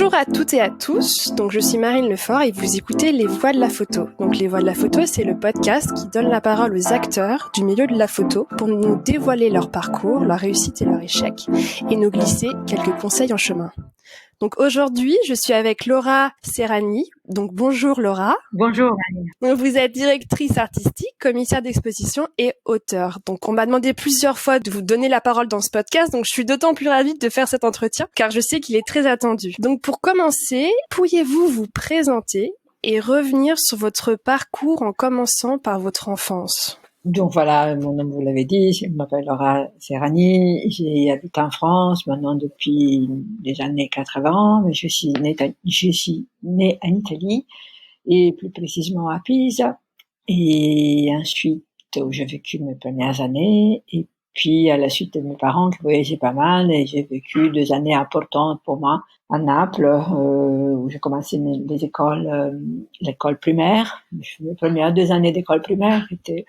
Bonjour à toutes et à tous, donc je suis Marine Lefort et vous écoutez Les Voix de la Photo. Donc Les Voix de la Photo, c'est le podcast qui donne la parole aux acteurs du milieu de la photo pour nous dévoiler leur parcours, leur réussite et leur échec, et nous glisser quelques conseils en chemin. Donc aujourd'hui, je suis avec Laura Serrani. Donc bonjour Laura. Bonjour Marine. Donc, vous êtes directrice artistique, commissaire d'exposition et auteure. Donc on m'a demandé plusieurs fois de vous donner la parole dans ce podcast, donc je suis d'autant plus ravie de faire cet entretien car je sais qu'il est très attendu. Donc pour commencer, pourriez-vous vous présenter et revenir sur votre parcours en commençant par votre enfance? Donc voilà, mon nom, vous l'avez dit, je m'appelle Laura Serrani, j'habite en France maintenant depuis les années 80, mais je suis née en Italie, et plus précisément à Pisa, et ensuite où j'ai vécu mes premières années, et puis à la suite de mes parents qui voyageaient pas mal, et j'ai vécu 2 années importantes pour moi à Naples, où j'ai commencé l'école primaire. Mes premières 2 années d'école primaire étaient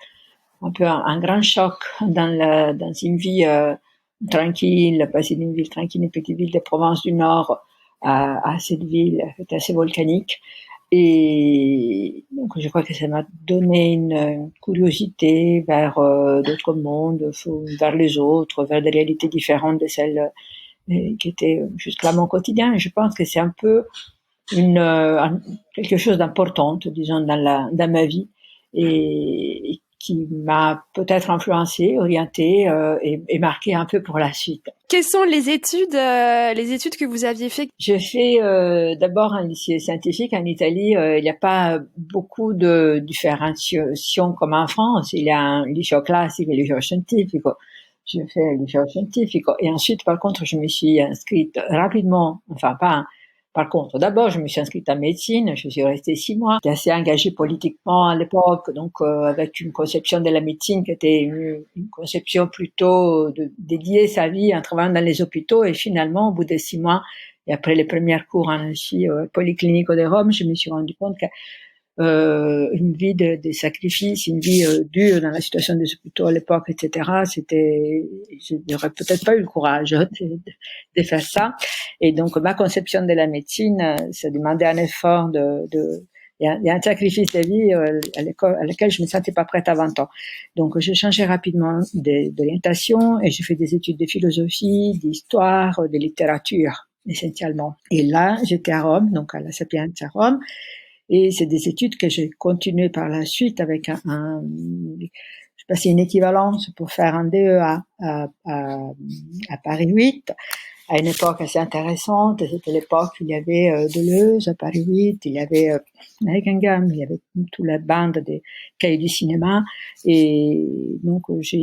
un peu un grand choc dans une vie tranquille, passer d'une ville tranquille, une petite ville de Provence du Nord à cette ville qui était assez volcanique. Et donc je crois que ça m'a donné une curiosité vers d'autres mondes, vers les autres, vers des réalités différentes de celles qui étaient jusque-là mon quotidien. Et je pense que c'est un peu quelque chose d'important, disons, dans ma vie, et qui m'a peut-être influencé, orienté et marqué un peu pour la suite. Quelles sont les études que vous aviez fait? J'ai fait d'abord un lycée scientifique en Italie. Il n'y a pas beaucoup de différenciation comme en France. Il y a un liceo classique et un liceo scientifico. J'ai fait le liceo scientifico et ensuite, par contre, je me suis inscrite rapidement, enfin pas. Par contre, d'abord, je me suis inscrite en médecine, je suis restée 6 mois. J'étais assez engagée politiquement à l'époque, donc avec une conception de la médecine qui était une conception plutôt de dédier sa vie en travaillant dans les hôpitaux. Et finalement, au bout de 6 mois, et après les premiers cours en Policlinico de Rome, je me suis rendu compte que une vie de sacrifice, une vie dure dans la situation des hôpitaux à l'époque, etc. Je n'aurais peut-être pas eu le courage de faire ça. Et donc, ma conception de la médecine, ça demandait un effort il y a un sacrifice de vie à laquelle je ne me sentais pas prête à 20 ans. Donc, j'ai changé rapidement d'orientation et j'ai fait des études de philosophie, d'histoire, de littérature, essentiellement. Et là, j'étais à Rome, donc à la Sapienza à Rome. Et c'est des études que j'ai continuées par la suite avec j'ai passé une équivalence pour faire un DEA à Paris 8, à une époque assez intéressante. C'était l'époque où il y avait Deleuze à Paris 8, il y avait Guggenheim, il y avait toute la bande des cahiers du cinéma. Et donc, je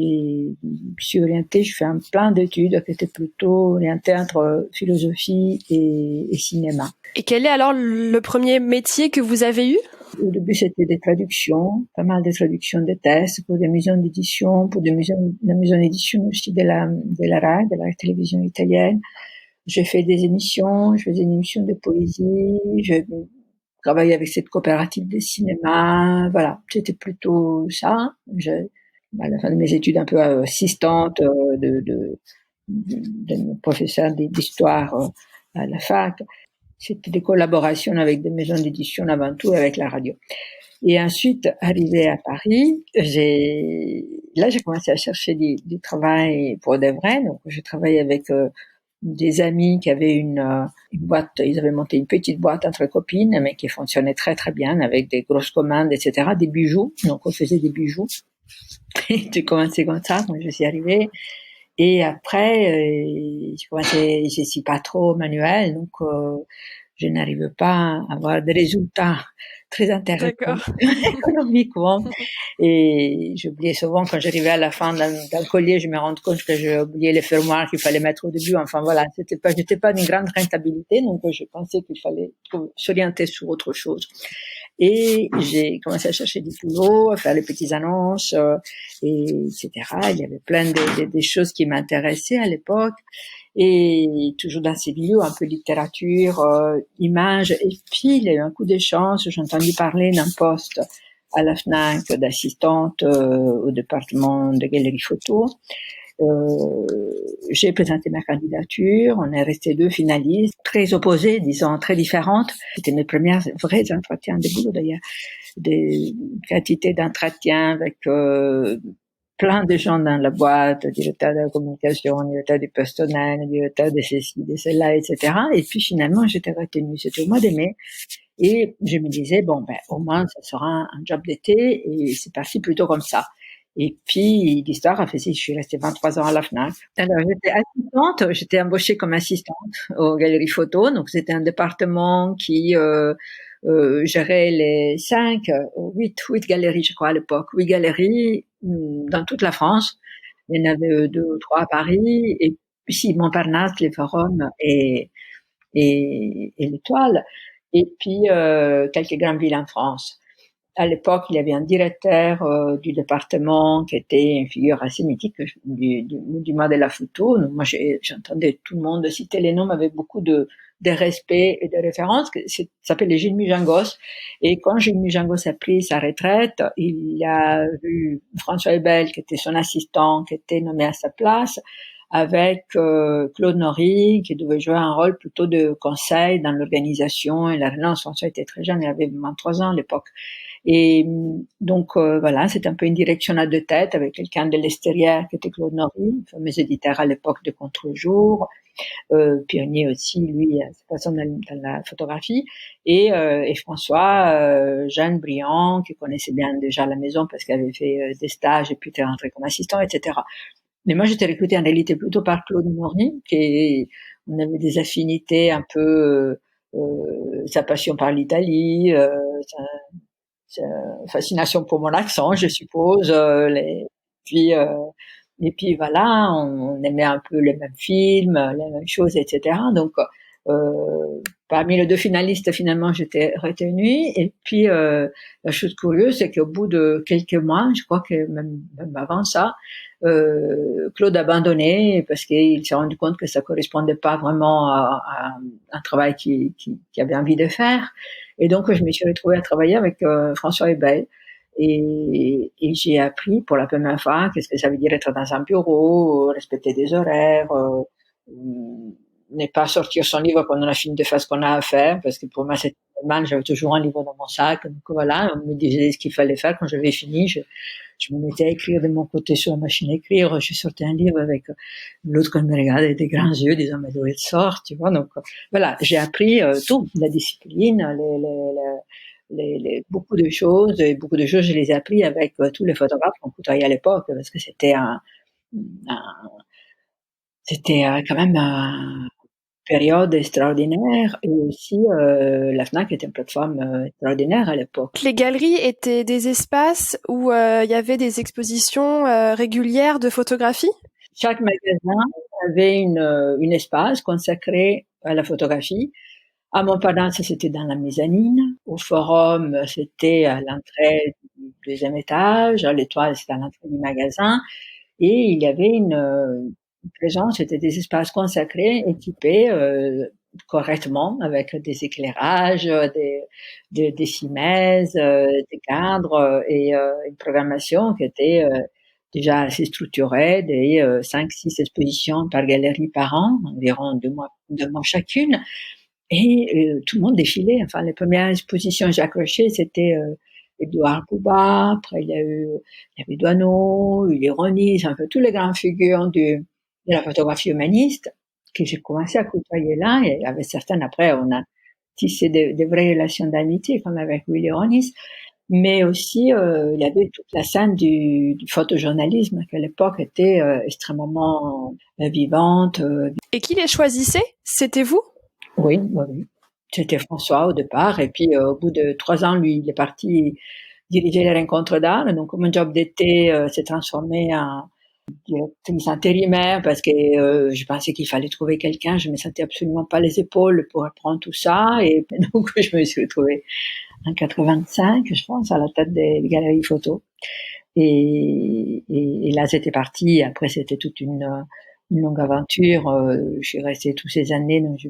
suis orientée, je fais un plan d'études qui était plutôt orienté entre philosophie et cinéma. Et quel est alors le premier métier que vous avez eu? Au début, c'était des traductions, pas mal de traductions de textes pour des maisons d'édition, pour la maison d'édition aussi de la RAI, de la télévision italienne. J'ai fait des émissions, je faisais une émission de poésie, je travaillais avec cette coopérative de cinéma, voilà. C'était plutôt ça. À la fin de mes études un peu assistante de mon professeur d'histoire à la fac. C'était des collaborations avec des maisons d'édition avant tout, avec la radio. Et ensuite, arrivé à Paris, j'ai commencé à chercher du travail pour de vrai. Donc, je travaillais avec des amis qui avaient une boîte. Ils avaient monté une petite boîte entre copines, mais qui fonctionnait très très bien, avec des grosses commandes, etc., des bijoux. Donc, on faisait des bijoux. Et j'ai commencé comme ça, donc je suis arrivée. Et après, je suis pas trop manuel, donc je n'arrive pas à avoir des résultats très intéressants économiquement. Et j'oubliais souvent quand j'arrivais à la fin d'un collier, je me rends compte que j'ai oublié les fermoirs qu'il fallait mettre au début. Enfin voilà, j'étais pas d'une grande rentabilité, donc je pensais qu'il fallait s'orienter sur autre chose. Et j'ai commencé à chercher du boulot, à faire les petites annonces, etc. Il y avait plein de choses qui m'intéressaient à l'époque. Et toujours dans ces milieux, un peu littérature, images. Et puis, il y a eu un coup de chance, j'ai entendu parler d'un poste à la FNAC d'assistante au département de galerie photo. J'ai présenté ma candidature, on est resté 2 finalistes, très opposés, disons, très différentes. C'était mes premiers vrais entretiens de boulot d'ailleurs, des quantités d'entretiens avec plein de gens dans la boîte, directeur de la communication, directeur du personnel, directeur de ceci, de cela, etc. Et puis finalement, j'étais retenue. C'était au mois de mai. Et je me disais, bon, ben, au moins, ça sera un job d'été, et c'est parti plutôt comme ça. Et puis, l'histoire a fait si je suis restée 23 ans à la FNAC. Alors, j'étais embauchée comme assistante aux galeries photo. Donc, c'était un département qui gérait les 8 galeries, je crois, à l'époque. 8 galeries dans toute la France. Il y en avait 2 ou 3 à Paris, et puis si, Montparnasse, les Forums et l'Étoile, et puis quelques grandes villes en France. À l'époque, il y avait un directeur du département qui était une figure assez mythique du monde de la photo. Donc, moi, j'entendais tout le monde citer les noms avec beaucoup de respect et de référence. Ça s'appelait Gilles Mujangos. Et quand Gilles Mujangos a pris sa retraite, il a eu François Ebel, qui était son assistant, qui était nommé à sa place, avec Claude Nory, qui devait jouer un rôle plutôt de conseil dans l'organisation et la relance. François était très jeune, il avait 23 ans à l'époque. Et donc voilà, c'est un peu une direction à 2 têtes avec quelqu'un de l'extérieur qui était Claude Nory, fameux éditeur à l'époque de Contre-jour, pionnier aussi, lui, à sa façon dans la photographie, et François, jeune, brillant, qui connaissait bien déjà la maison parce qu'il avait fait des stages et puis était rentré comme assistant, etc. Mais moi, j'étais recrutée en réalité plutôt par Claude Nory, on avait des affinités un peu, sa passion par l'Italie, sa fascination pour mon accent, je suppose, puis, et puis voilà, on aimait un peu les mêmes films, les mêmes choses, etc. Donc, parmi les 2 finalistes, finalement, j'étais retenue. Et puis, la chose curieuse, c'est qu'au bout de quelques mois, je crois que même avant ça, Claude a abandonné parce qu'il s'est rendu compte que ça correspondait pas vraiment à un travail qu'il avait envie de faire. Et donc, je me suis retrouvée à travailler avec François Ebel. Et j'ai appris pour la première fois qu'est-ce que ça veut dire être dans un bureau, respecter des horaires, ne pas sortir son livre quand on a fini de faire ce qu'on a à faire, parce que pour moi c'était normal, j'avais toujours un livre dans mon sac, donc voilà, on me disait ce qu'il fallait faire. Quand j'avais fini, je me mettais à écrire de mon côté sur la machine à écrire, je sortais un livre avec l'autre qui me regardait avec des grands yeux, disant mais d'où elle sort, tu vois. Donc voilà, j'ai appris tout, la discipline, beaucoup de choses, et beaucoup de choses je les ai appris avec tous les photographes qu'on côtoyait à l'époque, parce que c'était quand même une période extraordinaire, et aussi la FNAC était une plateforme extraordinaire à l'époque. Les galeries étaient des espaces où il y avait des expositions régulières de photographie. Chaque magasin avait une espace consacré à la photographie. À Montparnasse, c'était dans la mezzanine. Au Forum, c'était à l'entrée du 2e étage. À l'Étoile, c'était à l'entrée du magasin. Et il y avait une présence, c'était des espaces consacrés, équipés correctement, avec des éclairages, des cimaises, des cadres, et une programmation qui était déjà assez structurée, des 5-6 expositions par galerie par an, environ 2 mois chacune. Et tout le monde défilait. Enfin, les premières expositions que j'ai accrochées, c'était Édouard Bouba, après il y avait Doisneau, il y a Ronis, un peu tous les grandes figures de la photographie humaniste que j'ai commencé à côtoyer là, et avec certaines après on a tissé de vraies relations d'amitié comme avec Willy Ronis. Mais aussi il y avait toute la scène du photojournalisme qui à l'époque était extrêmement vivante. Et qui les choisissait? C'était vous? Oui, oui, oui. C'était François au départ, et puis au bout de 3 ans, lui, il est parti diriger les rencontres d'art. Donc, mon job d'été s'est transformé en directrice intérimaire parce que je pensais qu'il fallait trouver quelqu'un. Je me sentais absolument pas les épaules pour apprendre tout ça, et donc je me suis retrouvée en 85, je pense, à la tête des galeries photo. Et là, c'était parti. Après, c'était toute une longue aventure. Je suis restée toutes ces années, donc je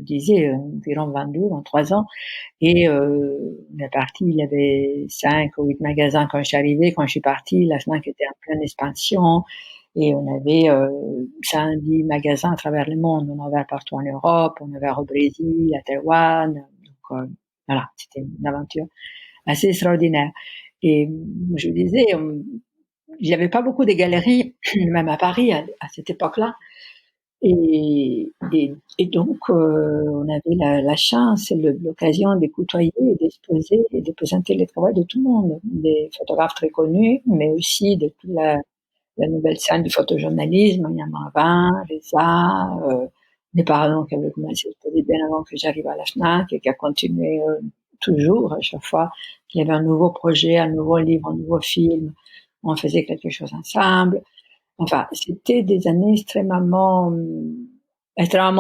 disais environ 23 ans, et on est parti, il y avait 5 ou 8 magasins quand je suis arrivée. Quand je suis partie, la FNAC était en pleine expansion, Et on avait 5-10 magasins à travers le monde. On en avait partout en Europe, on avait au Brésil, à Taïwan. Donc voilà, c'était une aventure assez extraordinaire. Et je disais, il n'y avait pas beaucoup de galeries, même à Paris à cette époque-là. Et donc, on avait la chance et l'occasion de côtoyer et d'exposer et de présenter les travaux de tout le monde, des photographes très connus, mais aussi de toute la nouvelle scène du photojournalisme. Il y en a 20, Reza, mes parents qui avaient commencé à exposer bien avant que j'arrive à la FNAC et qui a continué toujours, à chaque fois qu'il y avait un nouveau projet, un nouveau livre, un nouveau film, on faisait quelque chose ensemble. Enfin, c'était des années extrêmement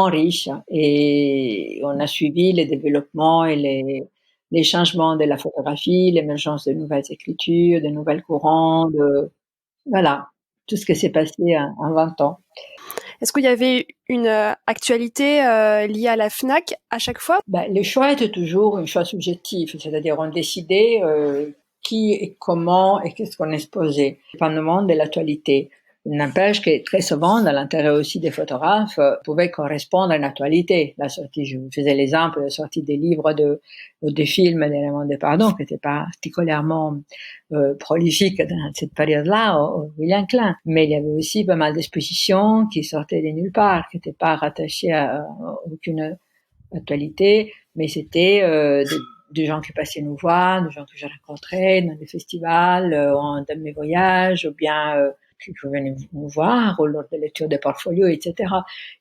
riches et on a suivi les développements et les changements de la photographie, l'émergence de nouvelles écritures, de nouvelles courants, voilà, tout ce qui s'est passé en 20 ans. Est-ce qu'il y avait une actualité liée à la FNAC à chaque fois? Le choix était toujours un choix subjectif, c'est-à-dire on décidait qui et comment et qu'est-ce qu'on exposait, dépendamment de l'actualité. Il n'empêche que très souvent, dans l'intérêt aussi des photographes, pouvait correspondre à une actualité. La sortie, je vous faisais l'exemple de la sortie des livres ou des films de Raymond Depardon, qui n'était pas particulièrement prolifique dans cette période-là, au William Klein. Mais il y avait aussi pas mal d'expositions qui sortaient de nulle part, qui n'étaient pas rattachées à aucune actualité, mais c'était des gens qui passaient nous voir, des gens que j'ai rencontrés dans des festivals, dans mes voyages, ou bien qui venaient nous voir, ou lors de lecture des portfolios, etc.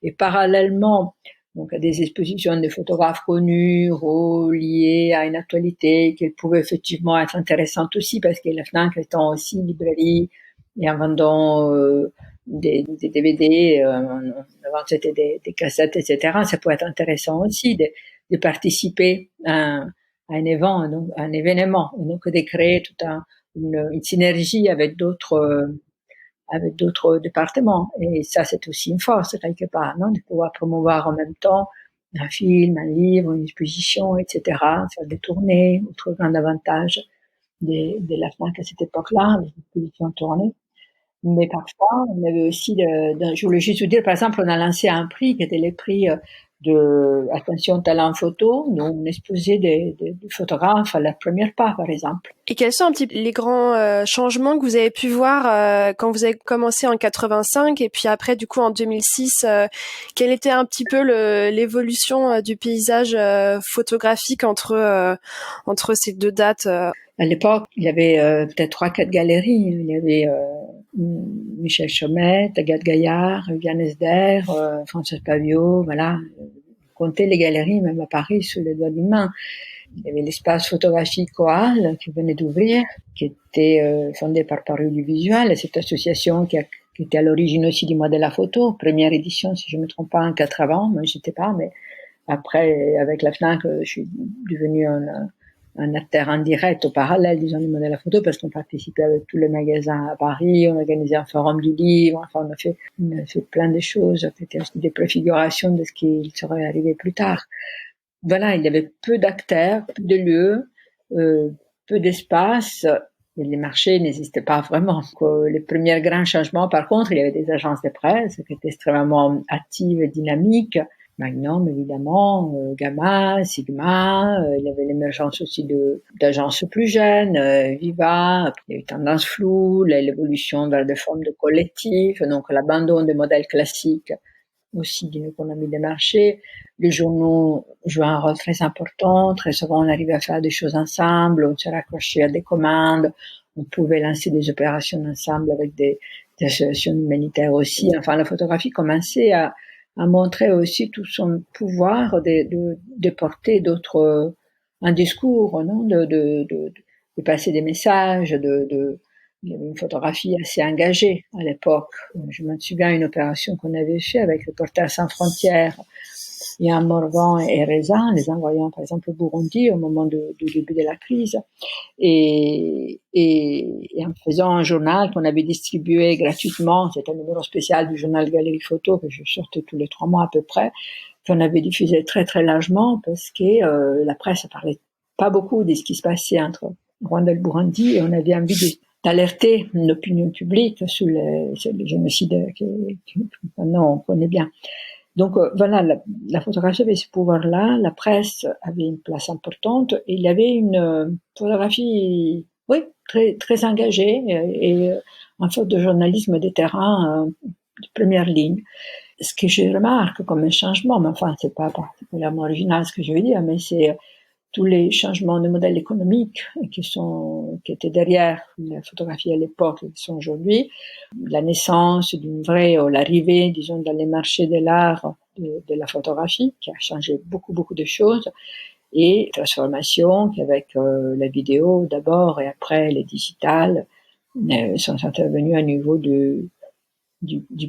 Et parallèlement, donc à des expositions de photographes connus, liées à une actualité, qui pouvaient effectivement être intéressantes aussi, parce que la FNAC étant aussi librairie, et en vendant des DVD, avant c'était des cassettes, etc. Ça peut être intéressant aussi de participer à un événement, donc de créer toute une synergie avec d'autres départements. Et ça, c'est aussi une force quelque part, non, de pouvoir promouvoir en même temps un film, un livre, une exposition, etc. Faire des tournées, autre grand avantage de la FNAC à cette époque-là, les expositions tournées. Mais parfois, on avait aussi, je voulais juste vous dire, par exemple, on a lancé un prix qui était le prix de Attention Talent Photo, dont on exposait des photographes à la première part, par exemple. Et quels sont un petit peu les grands changements que vous avez pu voir quand vous avez commencé en 85 et puis après, du coup, en 2006, quelle était un petit peu l'évolution du paysage photographique entre ces deux dates À l'époque, il y avait peut-être 3-4 galeries. Il y avait Michel Chomette, Agathe Gaillard, Viviane Esder, François Pavio, voilà. Compter les galeries, même à Paris, sous les doigts d'une main. Il y avait l'espace photographique Coal qui venait d'ouvrir, qui était fondé par Paris du Visuel, cette association qui était à l'origine aussi du mois de la photo, première édition, si je ne me trompe pas, en 80, moi j'étais pas, mais après, avec la FNAC, je suis devenue un acteur en direct au parallèle, disons, du modèle de la photo, parce qu'on participait avec tous les magasins à Paris, on organisait un forum du livre, enfin, on a fait plein de choses, c'était aussi des préfigurations de ce qui serait arrivé plus tard. Voilà, il y avait peu d'acteurs, peu de lieux, peu d'espace, et les marchés n'existaient pas vraiment. Les premiers grands changements, par contre, il y avait des agences de presse qui étaient extrêmement actives et dynamiques. Magnum, évidemment, Gamma, Sigma, il y avait l'émergence aussi d'agences plus jeunes, Viva, il y a eu Tendance Floue, l'évolution vers des formes de collectifs, donc l'abandon des modèles classiques aussi d'une économie de marché. Les journaux jouaient un rôle très important, très souvent on arrivait à faire des choses ensemble, on se raccrochait à des commandes, on pouvait lancer des opérations ensemble avec des associations humanitaires aussi. Enfin, la photographie commençait à montrer aussi tout son pouvoir de porter d'autres, un discours, non, de passer des messages, il y avait une photographie assez engagée à l'époque. Je me souviens d'une opération qu'on avait faite avec Reporters sans frontières, Yann Morvan et Reza, les envoyant par exemple au Burundi au moment du début de la crise, et en faisant un journal qu'on avait distribué gratuitement, c'était un numéro spécial du journal Galerie Photo que je sortais tous les 3 mois à peu près, qu'on avait diffusé très très largement parce que la presse parlait pas beaucoup de ce qui se passait entre Rwanda et le Burundi, et on avait envie d'alerter l'opinion publique sur les génocides que maintenant on connaît bien. Donc voilà, la photographie avait ce pouvoir-là, la presse avait une place importante, et il y avait une photographie, oui, très très engagée et en sorte de journalisme de terrain de première ligne. Ce que je remarque comme un changement, mais enfin c'est pas particulièrement original ce que je veux dire, mais c'est tous les changements de modèle économique qui étaient derrière la photographie à l'époque et qui sont aujourd'hui, la naissance d'une vraie, ou l'arrivée, disons, dans les marchés de l'art de la photographie, qui a changé beaucoup de choses, et transformation qu'avec la vidéo d'abord et après les digitales sont intervenus à niveau du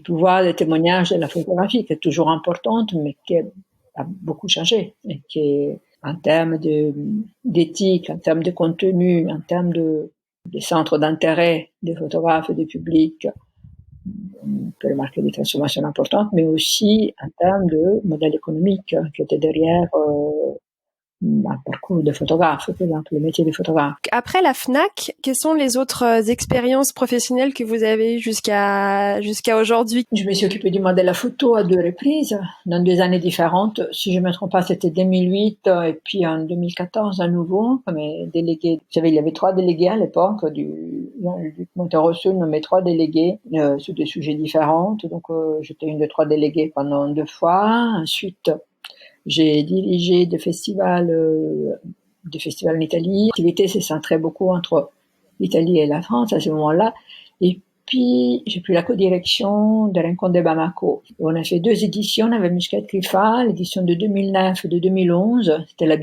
pouvoir de témoignage de la photographie, qui est toujours importante, mais qui a beaucoup changé, et qui est, en termes d'éthique, en termes de contenu, en termes de centres d'intérêt des photographes et des publics, on peut remarquer des transformations importantes, mais aussi en termes de modèle économique qui était derrière un parcours de photographe, par exemple, le métier de photographe. Après la Fnac, quelles sont les autres expériences professionnelles que vous avez eues jusqu'à aujourd'hui? Je me suis occupée du modèle de la photo à 2 reprises, dans 2 années différentes. Si je ne me trompe pas, c'était 2008 et puis en 2014 à nouveau, comme déléguée. Vous savez, il y avait 3 délégués à l'époque du Monterroso nommait 3 délégués sur des sujets différents. Donc j'étais une des 3 déléguées pendant 2 fois. Ensuite, j'ai dirigé des festivals en Italie. L'activité s'est centrée beaucoup entre l'Italie et la France à ce moment-là. Et puis, j'ai pris la co-direction des Rencontres de Bamako. On a fait 2 éditions avec Muscat Krifa, l'édition de 2009 et de 2011. C'était la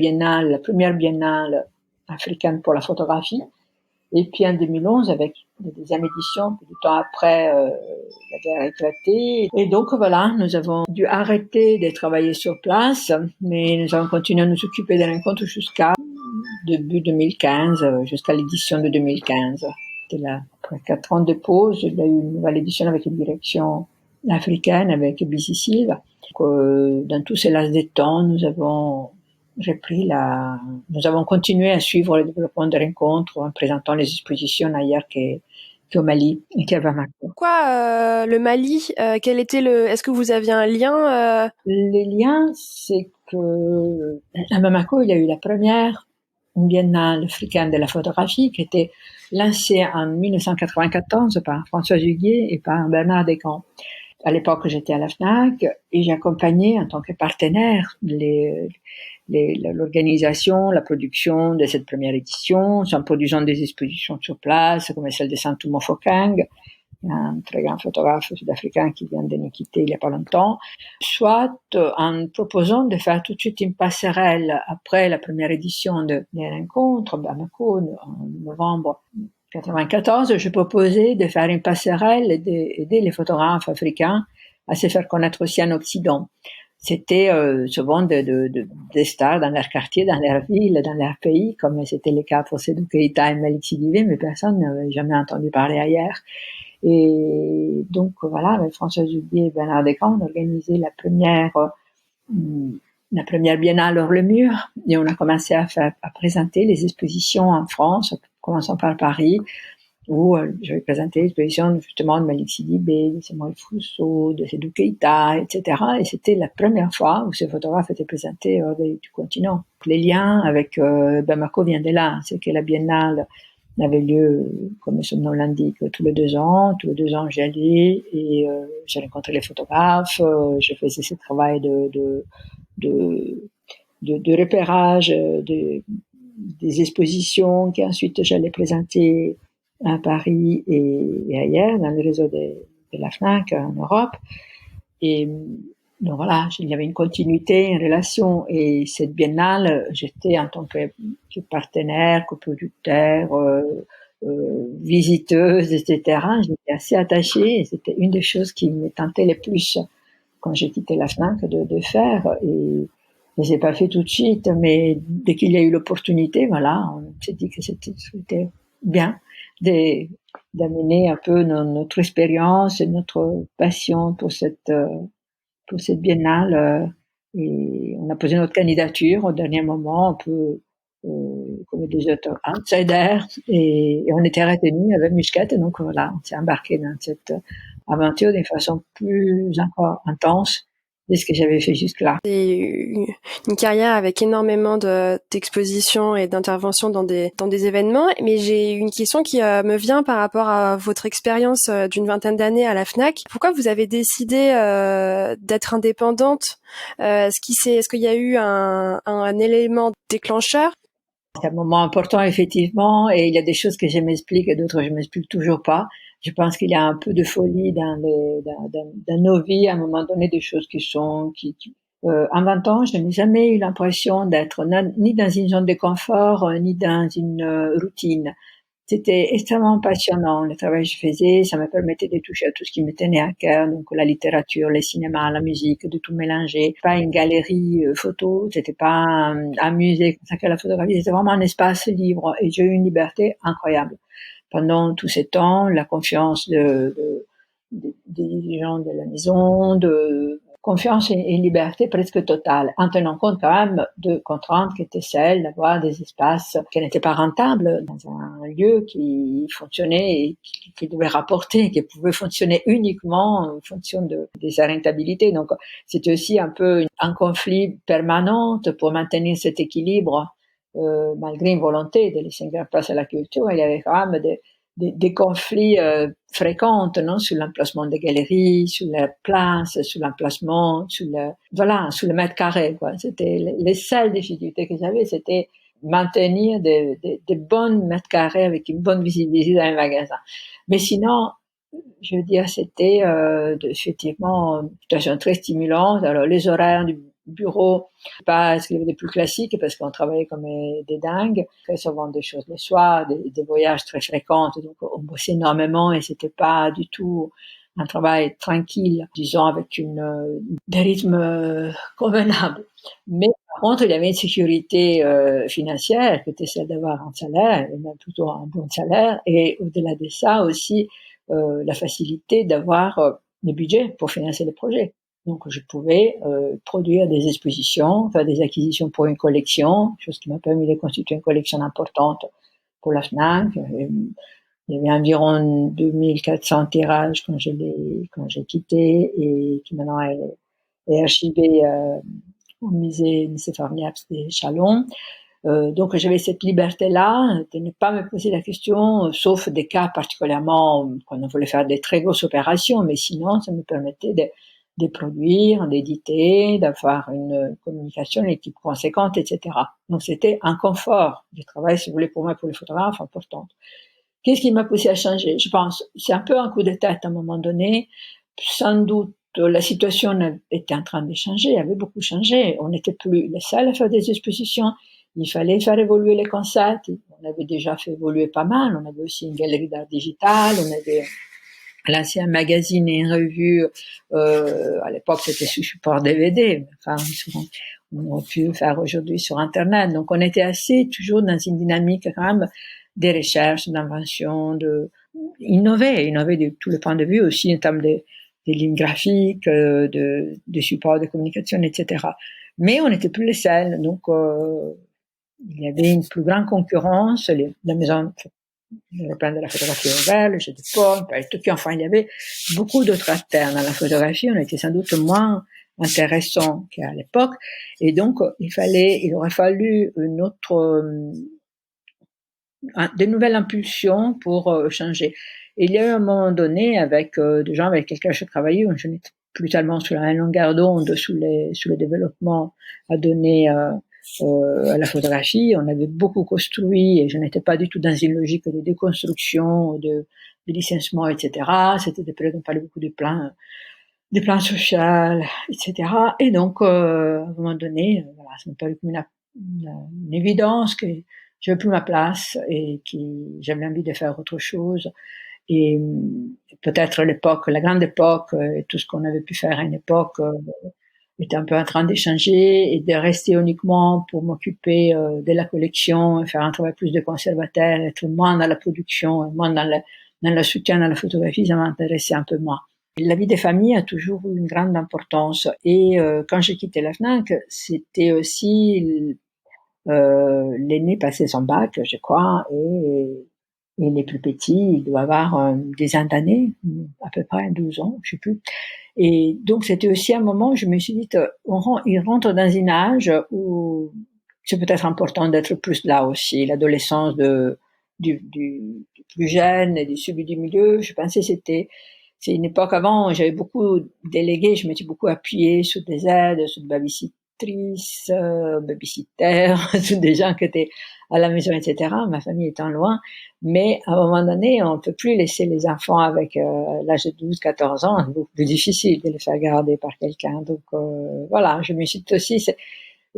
première biennale africaine pour la photographie. Et puis en 2011, avec la deuxième édition, peu de temps après, la guerre a éclaté. Et donc voilà, nous avons dû arrêter de travailler sur place, mais nous avons continué à nous occuper des rencontres jusqu'à début 2015, jusqu'à l'édition de 2015. C'était là, après 4 ans de pause, il y a eu une nouvelle édition avec une direction africaine, avec Busy Silva. Dans tous ces laps de temps, nous avons continué à suivre le développement des rencontres en présentant les expositions ailleurs qu'au Mali et qu'à Bamako. Pourquoi le Mali? Est-ce que vous aviez un lien? Les liens, c'est que à Bamako, il y a eu la première biennale africaine de la photographie qui était lancée en 1994 par François Huguet et par Bernard Descamps. À l'époque, j'étais à la Fnac et j'accompagnais en tant que partenaire l'organisation, la production de cette première édition, en produisant des expositions sur place, comme celle de Santumo Fokang, un très grand photographe sud-africain qui vient de nous quitter il n'y a pas longtemps, soit en proposant de faire tout de suite une passerelle après la première édition des rencontres, Bamako, en novembre 1994, je proposais de faire une passerelle et d'aider les photographes africains à se faire connaître aussi en Occident. C'était souvent des stars dans leur quartier, dans leur ville, dans leur pays, comme c'était le cas pour Sédou Keïta et Malik Sidibé, mais personne n'avait jamais entendu parler ailleurs. Et donc voilà, avec François Huguet et Bernard Descamps, on a organisé la première biennale hors le mur, et on a commencé à présenter les expositions en France, commençant par Paris, où j'avais présenté l'exposition justement de Malik Sidibé, de Samuel Fusso, de Sédou Keïta, etc. Et c'était la première fois où ces photographes étaient présentés hors du continent. Les liens avec Bamako viennent de là, c'est que la biennale avait lieu, comme son nom l'indique, tous les 2 ans. Tous les 2 ans, j'y allais et j'ai rencontré les photographes. Je faisais ce travail de repérage des expositions qu'ensuite j'allais présenter à Paris et ailleurs, dans le réseau de la Fnac en Europe. Et donc voilà, il y avait une continuité, une relation. Et cette biennale, j'étais en tant que partenaire, coproducteur, visiteuse, etc. J'étais assez attachée et c'était une des choses qui me tentait le plus quand j'ai quitté la Fnac de faire. Et j'ai pas fait tout de suite, mais dès qu'il y a eu l'opportunité, voilà, on s'est dit que c'était bien d'amener un peu notre expérience et notre passion pour cette biennale, et on a posé notre candidature au dernier moment, un peu comme comme des autres outsiders, et on était retenus avec Musquette, donc voilà, on s'est embarqué dans cette aventure d'une façon plus encore intense de ce que j'avais fait jusque-là. C'est une carrière avec énormément d'expositions et d'interventions dans des événements, mais j'ai une question qui me vient par rapport à votre expérience d'une vingtaine d'années à la Fnac. Pourquoi vous avez décidé d'être indépendante? Est-ce qu'il y a eu un élément déclencheur? C'est un moment important, effectivement, et il y a des choses que je m'explique et d'autres je m'explique toujours pas. Je pense qu'il y a un peu de folie dans nos vies, à un moment donné, des choses en 20 ans, je n'ai jamais eu l'impression d'être ni dans une zone de confort, ni dans une routine. C'était extrêmement passionnant, le travail que je faisais, ça me permettait de toucher à tout ce qui me tenait à cœur, donc la littérature, le cinéma, la musique, de tout mélanger. Pas une galerie photo, c'était pas un musée comme ça que la photographie, c'était vraiment un espace libre et j'ai eu une liberté incroyable. Pendant tous ces temps, la confiance des gens de la maison, de confiance et une liberté presque totale, en tenant compte quand même de contraintes qui étaient celles d'avoir des espaces qui n'étaient pas rentables dans un lieu qui fonctionnait et qui devait rapporter, qui pouvait fonctionner uniquement en fonction de sa rentabilité. Donc c'était aussi un peu un conflit permanent pour maintenir cet équilibre. Malgré une volonté de laisser une grande place à la culture, il y avait quand même des conflits fréquents, non, sur l'emplacement des galeries, sur la place, sur l'emplacement, sur le mètre carré, quoi. C'était les seules difficultés que j'avais, c'était maintenir des bons mètres carrés avec une bonne visibilité dans les magasins. Mais sinon, je veux dire, c'était effectivement une situation très stimulante. Alors les horaires du bureau, pas ce qu'il y avait de plus classique parce qu'on travaillait comme des dingues, très souvent des choses le soir, des voyages très fréquents, donc on bossait énormément et c'était pas du tout un travail tranquille, disons avec des rythmes convenables. Mais par contre, il y avait une sécurité financière qui était celle d'avoir un salaire, et même plutôt un bon salaire, et au-delà de ça aussi la facilité d'avoir des budgets pour financer les projets. Donc, je pouvais produire des expositions, faire des acquisitions pour une collection, chose qui m'a permis de constituer une collection importante pour la Fnac. Il y avait environ 2400 tirages quand j'ai quitté et qui maintenant est archivé au musée Farniac des Chalons. Donc j'avais cette liberté-là de ne pas me poser la question, sauf des cas particulièrement quand on voulait faire des très grosses opérations, mais sinon ça me permettait de produire, d'éditer, d'avoir une communication, une équipe conséquente, etc. Donc c'était un confort du travail, si vous voulez, pour moi, pour les photographes, important. Qu'est-ce qui m'a poussé à changer? Je pense, c'est un peu un coup de tête à un moment donné. Sans doute, la situation était en train de changer, avait beaucoup changé. On n'était plus les seuls à faire des expositions. Il fallait faire évoluer les concepts. On avait déjà fait évoluer pas mal. On avait aussi une galerie d'art digital. On avait lancé un magazine et une revue. À l'époque, c'était sous support DVD. Enfin, on aurait pu le faire aujourd'hui sur Internet. Donc, on était assez toujours dans une dynamique quand même des recherches, d'invention, innover de tous les points de vue, aussi en termes de lignes graphiques, de supports de communication, etc. Mais on n'était plus les seuls. Donc, il y avait une plus grande concurrence. La maison, le plan de la photographie ouverte, le jeu de paume, enfin, il y avait beaucoup d'autres acteurs dans la photographie. On était sans doute moins intéressants qu'à l'époque. Et donc, il aurait fallu de nouvelles impulsions pour changer. Et il y a eu un moment donné avec des gens avec lesquels je travaillais, où je n'étais plus tellement sur la même longueur d'onde, sur le développement à donner à la photographie. On avait beaucoup construit et je n'étais pas du tout dans une logique de déconstruction, de licenciement, etc. C'était des périodes où on parlait beaucoup des plans sociaux, etc. Et donc, à un moment donné, voilà, ça me paraît comme une évidence que j'avais plus ma place et que j'avais envie de faire autre chose. Et peut-être la grande époque, et tout ce qu'on avait pu faire à une époque était un peu en train d'échanger et de rester uniquement pour m'occuper de la collection et faire un travail plus de conservateur, être moins dans la production, moins dans le soutien à la photographie, ça m'intéressait un peu moins. La vie des familles a toujours eu une grande importance et quand j'ai quitté la Fnac, c'était aussi L'aîné passait son bac, je crois, et les plus petits, ils doivent avoir une dizaine d'années, à peu près 12 ans, je sais plus. Et donc, c'était aussi un moment où je me suis dit, ils rentrent dans un âge où c'est peut-être important d'être plus là aussi. L'adolescence du plus jeune et du celui du milieu, je pensais c'est une époque avant, j'avais beaucoup délégué, je m'étais beaucoup appuyée sur des aides, sur des babysitrices, babysitters, sur des gens qui étaient à la maison, etc. Ma famille étant loin. Mais à un moment donné, on ne peut plus laisser les enfants avec l'âge de 12, 14 ans. C'est beaucoup plus difficile de les faire garder par quelqu'un. Donc voilà, je me suis dit aussi,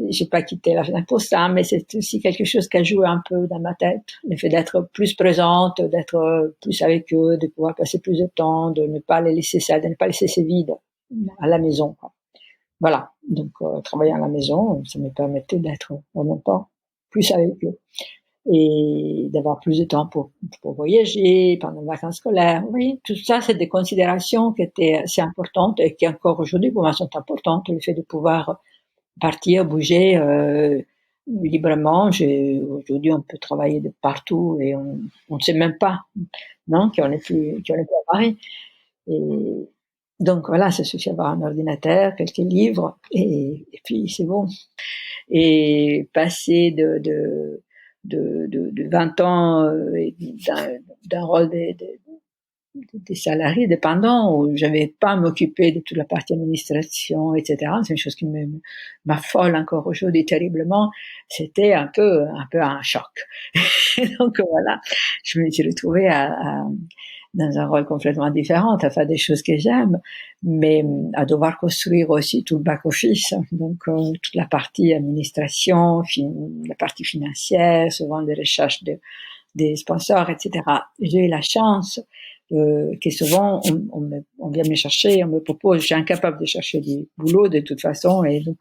j'ai pas quitté la FNAC pour ça, mais c'est aussi quelque chose qui a joué un peu dans ma tête. Le fait d'être plus présente, d'être plus avec eux, de pouvoir passer plus de temps, de ne pas les laisser ça, de ne pas laisser ces vides à la maison, quoi. Voilà. Donc, travailler à la maison, ça me permettait d'être en même temps plus avec eux et d'avoir plus de temps pour voyager pendant les vacances scolaires. Oui, tout ça, c'est des considérations qui étaient assez importantes et qui encore aujourd'hui pour moi sont importantes. Le fait de pouvoir partir, bouger librement. Aujourd'hui, on peut travailler de partout et on ne sait même pas, non, qu'on n'est plus à Paris. Et donc voilà, ça suffit d'avoir un ordinateur, quelques livres et puis c'est bon. Et passer de 20 ans d'un rôle des salariés dépendants où j'avais pas à m'occuper de toute la partie administration, etc. C'est une chose qui m'affole encore aujourd'hui terriblement. C'était un peu un choc. Donc voilà, je me suis retrouvée dans un rôle complètement différent, à faire des choses que j'aime, mais à devoir construire aussi tout le back-office, donc toute la partie administration, la partie financière, souvent des recherches des sponsors, etc. J'ai eu la chance que souvent on vient me chercher, on me propose, je suis incapable de chercher du boulot de toute façon, et donc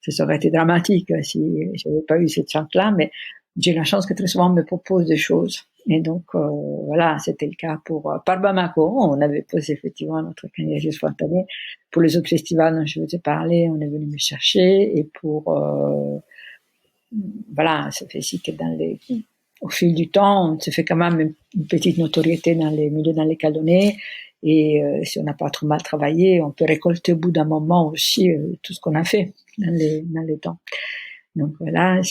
ça aurait été dramatique si j'avais pas eu cette chance-là, mais j'ai la chance que très souvent on me propose des choses. Et donc voilà, c'était le cas pour par Bamako, on avait posé effectivement notre candidature spontanée. Pour les autres festivals dont je vous ai parlé, on est venu me chercher, et pour voilà, ça fait aussi que au fil du temps, on se fait quand même une petite notoriété dans les milieux dans lesquels on est. Et si on n'a pas trop mal travaillé, on peut récolter au bout d'un moment aussi tout ce qu'on a fait dans les temps. Donc voilà,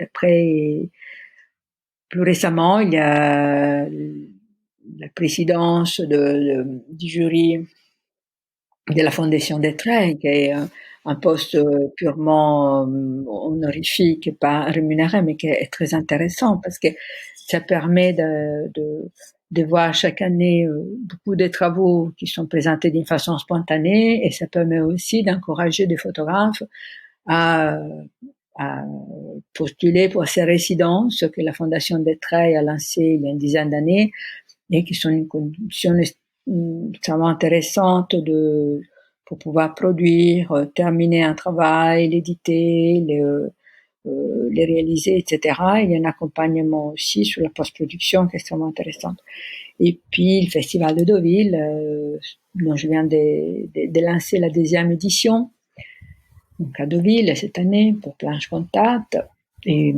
après, plus récemment, il y a la présidence du jury de la Fondation des Traits, qui est un poste purement honorifique et pas rémunéré, mais qui est très intéressant parce que ça permet de voir chaque année beaucoup de travaux qui sont présentés d'une façon spontanée, et ça permet aussi d'encourager des photographes à postuler pour ces résidences que la Fondation des Traits a lancé il y a une dizaine d'années et qui sont une condition extrêmement intéressante pour pouvoir produire, terminer un travail, l'éditer, les réaliser, etc. Il y a un accompagnement aussi sur la post-production qui est extrêmement intéressante. Et puis le Festival de Deauville, dont je viens de lancer la 2e édition, donc à Deauville cette année pour Planche Contact. Et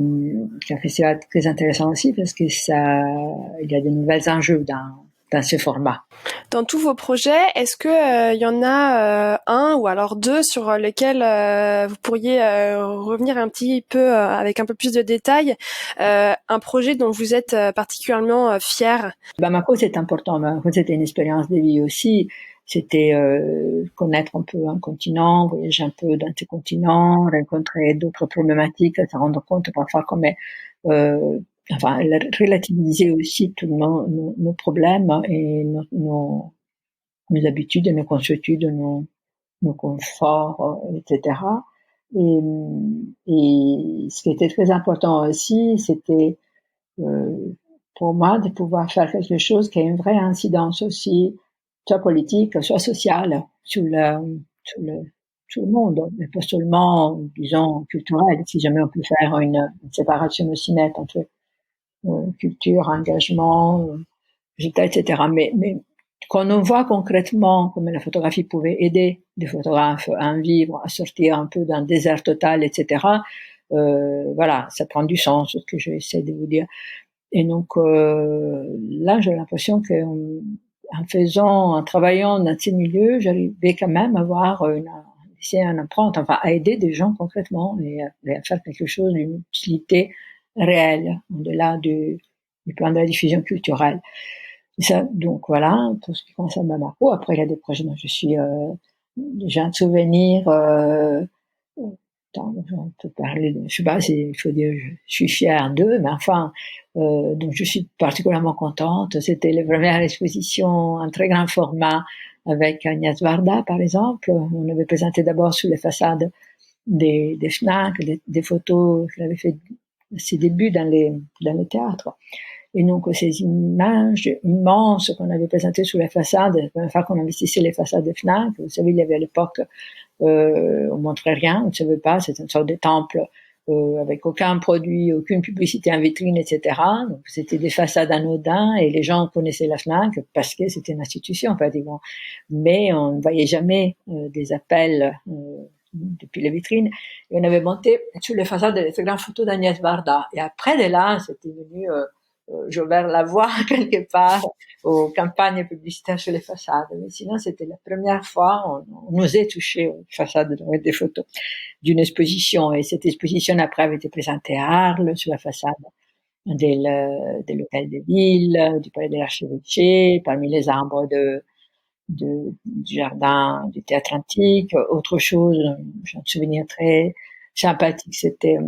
c'est un festival très intéressant aussi parce que il y a de nouvelles enjeux dans ce format. Dans tous vos projets, est-ce que y en a un ou alors deux sur lesquels vous pourriez revenir un petit peu avec un peu plus de détails, un projet dont vous êtes particulièrement fier? Bamako, c'est important. Bamako, c'était une expérience de vie aussi. C'était connaître un peu un continent, voyager un peu dans ces continents, rencontrer d'autres problématiques, se rendre compte parfois comment relativiser aussi tous nos problèmes et nos habitudes, nos consuétudes, nos conforts, etc. Et ce qui était très important aussi, c'était pour moi de pouvoir faire quelque chose qui a une vraie incidence aussi, soit politique, soit sociale, sur le monde, mais pas seulement, disons, culturel. Si jamais on peut faire une séparation aussi nette entre culture, engagement, etc. Mais quand on voit concrètement comment la photographie pouvait aider des photographes à en vivre, à sortir un peu d'un désert total, etc., Voilà, ça prend du sens, ce que j'essaie de vous dire. Et donc là, j'ai l'impression que en travaillant dans ces milieux, j'arrivais quand même à avoir laisser une empreinte, enfin à aider des gens concrètement et à faire quelque chose d'une utilité réelle, au-delà du plan de la diffusion culturelle. Et ça, donc voilà, pour ce qui concerne Bamako. Après, il y a des projets dont je suis, j'ai un souvenir, on peut parler de, je sais pas il faut dire, je suis fière d'eux, mais enfin, donc je suis particulièrement contente. C'était la première exposition en très grand format avec Agnès Varda, par exemple. On avait présenté d'abord sur les façades des Fnac, des photos qu'elle avait fait ses débuts dans les théâtres. Et donc, ces images immenses qu'on avait présentées sur les façades, la première fois qu'on investissait les façades de Fnac, vous savez, il y avait à l'époque, on montrait rien, on ne savait pas, c'était une sorte de temple, avec aucun produit, aucune publicité en vitrine, etc. Donc, c'était des façades anodines et les gens connaissaient la Fnac parce que c'était une institution, pratiquement. Mais on ne voyait jamais des appels, depuis les vitrines. Et on avait monté sur les façades des très grandes photos d'Agnès Varda. Et après de là, c'était venu, j'ai ouvert la voie quelque part aux campagnes publicitaires sur les façades. Mais sinon, c'était la première fois on osait toucher aux façades avec des photos d'une exposition. Et cette exposition, après, avait été présentée à Arles, sur la façade de l'hôtel de ville, du palais de l'archevêché, parmi les arbres du jardin du théâtre antique. Autre chose, j'ai un souvenir très sympathique, c'était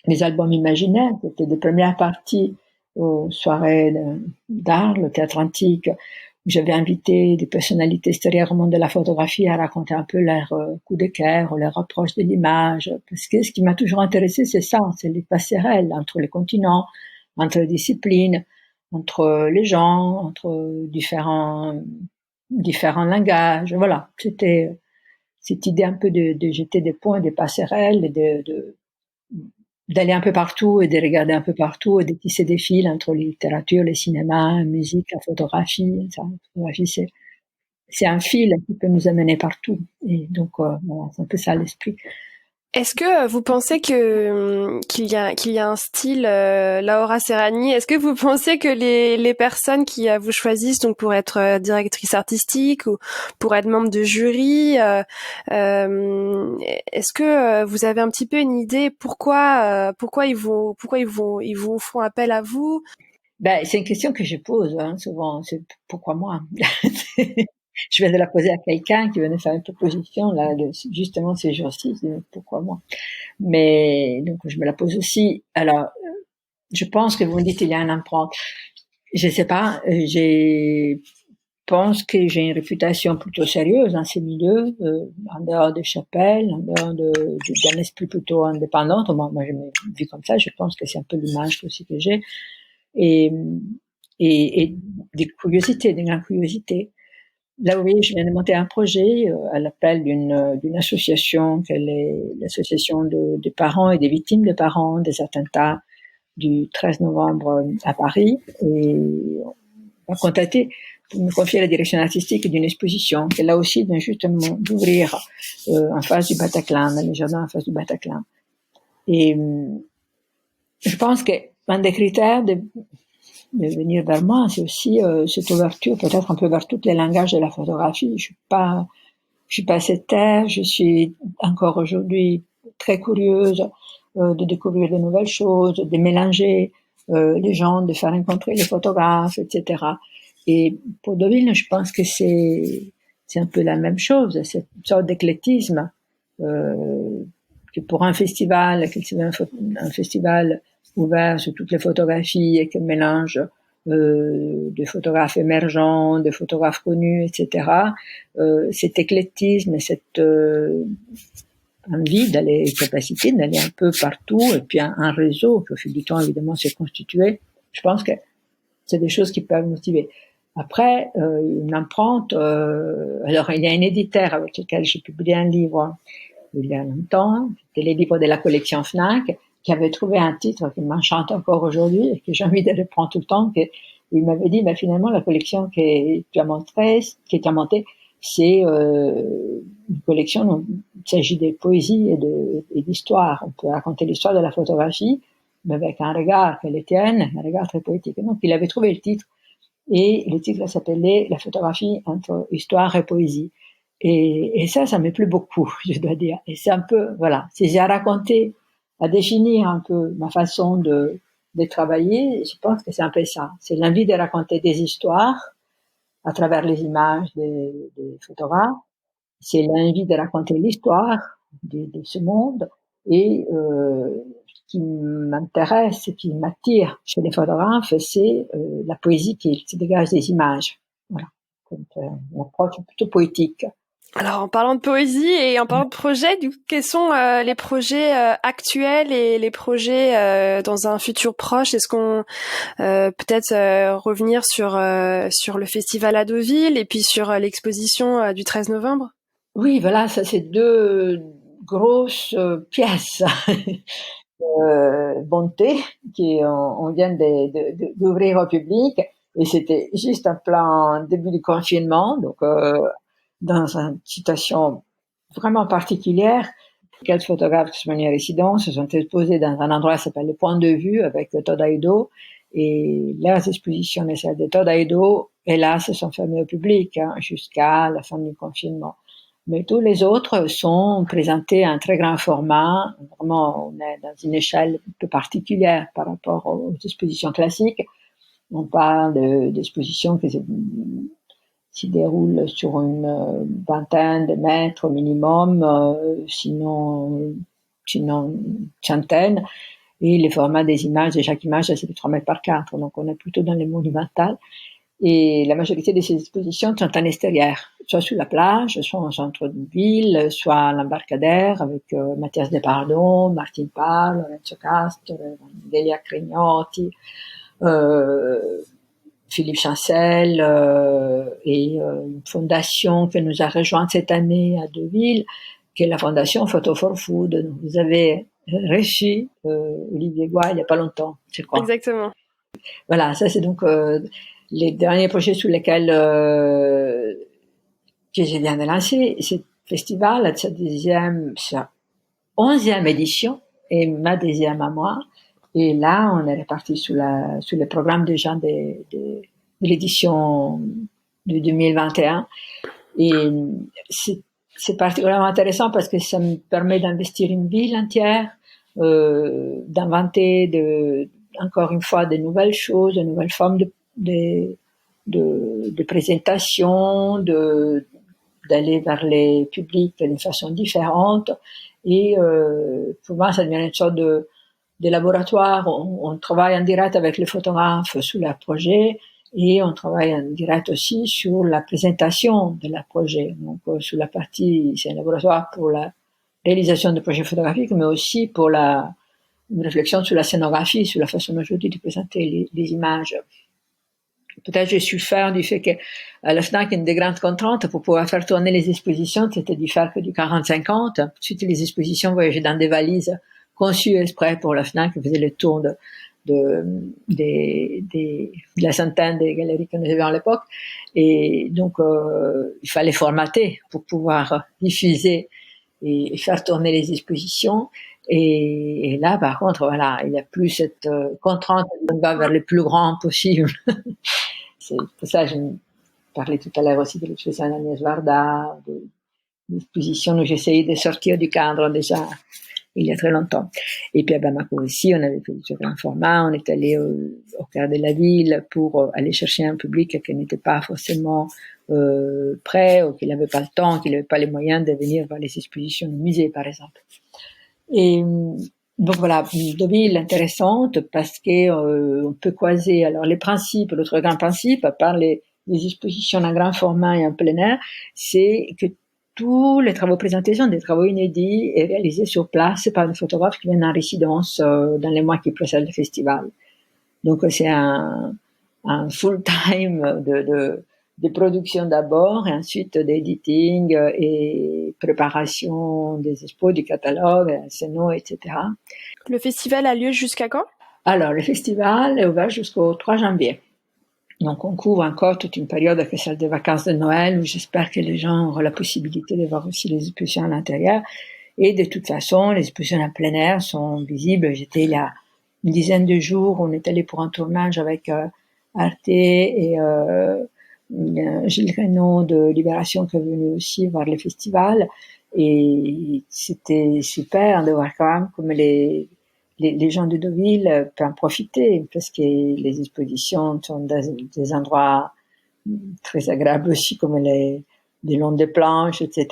les albums imaginaires. C'était des premières parties aux soirées d'art, le théâtre antique, où j'avais invité des personnalités extérieures au monde de la photographie à raconter un peu leur coup de cœur, leur approche de l'image. Parce que ce qui m'a toujours intéressé, c'est ça, c'est les passerelles entre les continents, entre les disciplines, entre les gens, entre différents langages. Voilà, c'était cette idée un peu de jeter des ponts, des passerelles, et d'aller un peu partout et de regarder un peu partout et de tisser des fils entre la littérature, le cinéma, la musique, la photographie. La photographie, c'est un fil qui peut nous amener partout. Et donc, voilà, c'est un peu ça l'esprit. Est-ce que vous pensez qu'il y a un style Laura Serragni? Est-ce que vous pensez que les personnes qui vous choisissent donc pour être directrice artistique ou pour être membre de jury, est-ce que vous avez un petit peu une idée pourquoi ils vous font appel à vous? Ben, c'est une question que je pose souvent. C'est pourquoi moi? Je viens de la poser à quelqu'un qui venait faire une proposition là, justement ces jours-ci. Je dis, pourquoi moi? Mais donc je me la pose aussi. Alors, je pense que vous me dites il y a un empreinte. Je sais pas. Pense que j'ai une réputation plutôt sérieuse dans ces milieux, en dehors des chapelles, en dehors d'un esprit plutôt indépendant. Moi, je me vis comme ça. Je pense que c'est un peu l'image aussi que j'ai. Et des curiosités, des grandes curiosités. Là, vous voyez, je viens de monter un projet à l'appel d'une association, qu'elle est l'association des parents et des victimes de parents des attentats du 13 novembre à Paris. Et on m'a contacté pour me confier la direction artistique d'une exposition qu'elle a aussi vient justement d'ouvrir en face du Bataclan, dans les jardins en face du Bataclan. Et je pense qu'un des critères de venir vers moi, c'est aussi cette ouverture, peut-être un peu vers tous les langages de la photographie. Je suis pas cette terre, je suis encore aujourd'hui très curieuse de découvrir de nouvelles choses, de mélanger les gens, de faire rencontrer les photographes, etc. Et pour Deauville, je pense que c'est un peu la même chose, cette sorte d'éclectisme que pour un festival, un festival ouvert sur toutes les photographies et qui mélange de photographes émergents, de photographes connus, etc. Cet éclectisme et cette envie capacité d'aller un peu partout, et puis un réseau qui au fil du temps évidemment s'est constitué, je pense que c'est des choses qui peuvent motiver. Après, une empreinte, alors il y a un éditeur avec lequel j'ai publié un livre il y a longtemps, c'était les livres de la collection Fnac, qui avait trouvé un titre qui m'enchante encore aujourd'hui et que j'ai envie de reprendre tout le temps. Il m'avait dit, finalement, la collection que tu as montée, c'est une collection où il s'agit de poésie et d'histoire. On peut raconter l'histoire de la photographie, mais avec un regard qu'elle tienne, un regard très poétique. Et donc, il avait trouvé le titre, et le titre s'appelait La photographie entre histoire et poésie. Et ça me plaît beaucoup, je dois dire. Et c'est un peu, voilà, si j'ai à raconter, à définir un peu ma façon de travailler, je pense que c'est un peu ça. C'est l'envie de raconter des histoires à travers les images des photographes. C'est l'envie de raconter l'histoire de ce monde. Et ce qui m'intéresse, ce qui m'attire chez les photographes, c'est la poésie qui se dégage des images. Voilà, donc une approche plutôt poétique. Alors, en parlant de poésie et en parlant de projets, du coup, quels sont les projets actuels et les projets dans un futur proche? Est-ce qu'on peut-être revenir sur le festival à Deauville et puis sur l'exposition du 13 novembre? Oui, voilà, ça c'est deux grosses pièces bonté on vient d'ouvrir au public, et c'était juste en plein début du confinement, donc dans une situation vraiment particulière. Quelques photographes qui sont venus à résidence se sont exposés dans un endroit qui s'appelle le Point de Vue avec Todd Aido, et les expositions de celles de Todd Aido, hélas, se sont fermées au public jusqu'à la fin du confinement. Mais tous les autres sont présentés à un très grand format. Vraiment, on est dans une échelle un peu particulière par rapport aux expositions classiques. On parle d'expositions qui se déroulent sur une vingtaine de mètres au minimum, sinon une centaine. Et le format des images, de chaque image, c'est de 3 mètres par 4. Donc, on est plutôt dans les monumentales. Et la majorité de ces expositions sont en extérieur, soit sur la plage, soit en centre de ville, soit à l'embarcadère avec Mathias Depardon, Martine Parle, Lorenzo Castro, Delia Crignotti, Philippe Chancel, et une fondation que nous a rejointe cette année à Deauville, qui est la fondation Photo for Food. Vous avez reçu Olivier Goy il n'y a pas longtemps, je crois. Exactement. Voilà, ça c'est donc les derniers projets sur lesquels que je viens de lancer. Ce festival, sa 11e édition, et ma 10e à moi. Et là, on est reparti sur le programme déjà de l'édition de 2021. Et c'est particulièrement intéressant parce que ça me permet d'investir une ville entière, d'inventer encore une fois de nouvelles choses, de nouvelles formes de présentation, d'aller vers les publics d'une façon différente. Et pour moi, ça devient une sorte de laboratoire. On travaille en direct avec les photographes sur leur projet, et on travaille en direct aussi sur la présentation de leur projet. Donc sur la partie, c'est un laboratoire pour la réalisation de projets photographiques, mais aussi pour une réflexion sur la scénographie, sur la façon aujourd'hui de présenter les images. Peut-être je suis fière du fait que la FNAC, une des grandes contraintes pour pouvoir faire tourner les expositions, c'était de faire que du 40-50. Ensuite, les expositions voyageaient dans des valises conçues exprès pour la FNAC, qui faisaient le tour de la centaine de galeries que nous avions à l'époque. Et donc, il fallait formater pour pouvoir diffuser et faire tourner les expositions. Et là, par contre, voilà, il n'y a plus cette contrainte, on va vers le plus grand possible. C'est pour ça que je parlais tout à l'heure aussi de l'exposition d'Agnès Varda, de l'exposition où j'essayais de sortir du cadre déjà il y a très longtemps. Et puis à Bamako aussi, on avait fait du grand format, on est allé au cœur de la ville pour aller chercher un public qui n'était pas forcément prêt, ou qui n'avait pas le temps, qui n'avait pas les moyens de venir voir les expositions du musée, par exemple. Et donc voilà, Deauville intéressante parce que on peut croiser alors les principes. L'autre grand principe, à part les expositions en grand format et en plein air, c'est que tous les travaux présentés sont des travaux inédits et réalisés sur place par des photographes qui viennent en résidence dans les mois qui précèdent le festival. Donc c'est un full time de production d'abord, et ensuite d'editing et préparation des expos, du catalogue, scéno, etc. Le festival a lieu jusqu'à quand? Alors, le festival est ouvert jusqu'au 3 janvier. Donc, on couvre encore toute une période qui est celle des vacances de Noël, où j'espère que les gens auront la possibilité de voir aussi les expositions à l'intérieur. Et de toute façon, les expositions en plein air sont visibles. J'étais il y a une dizaine de jours, on est allé pour un tournage avec Arte et Gilles Reynaud de Libération qui est venu aussi voir le festival. Et c'était super de voir quand même comme les gens de Deauville peuvent en profiter parce que les expositions sont des endroits très agréables aussi comme des longs des planches, etc.,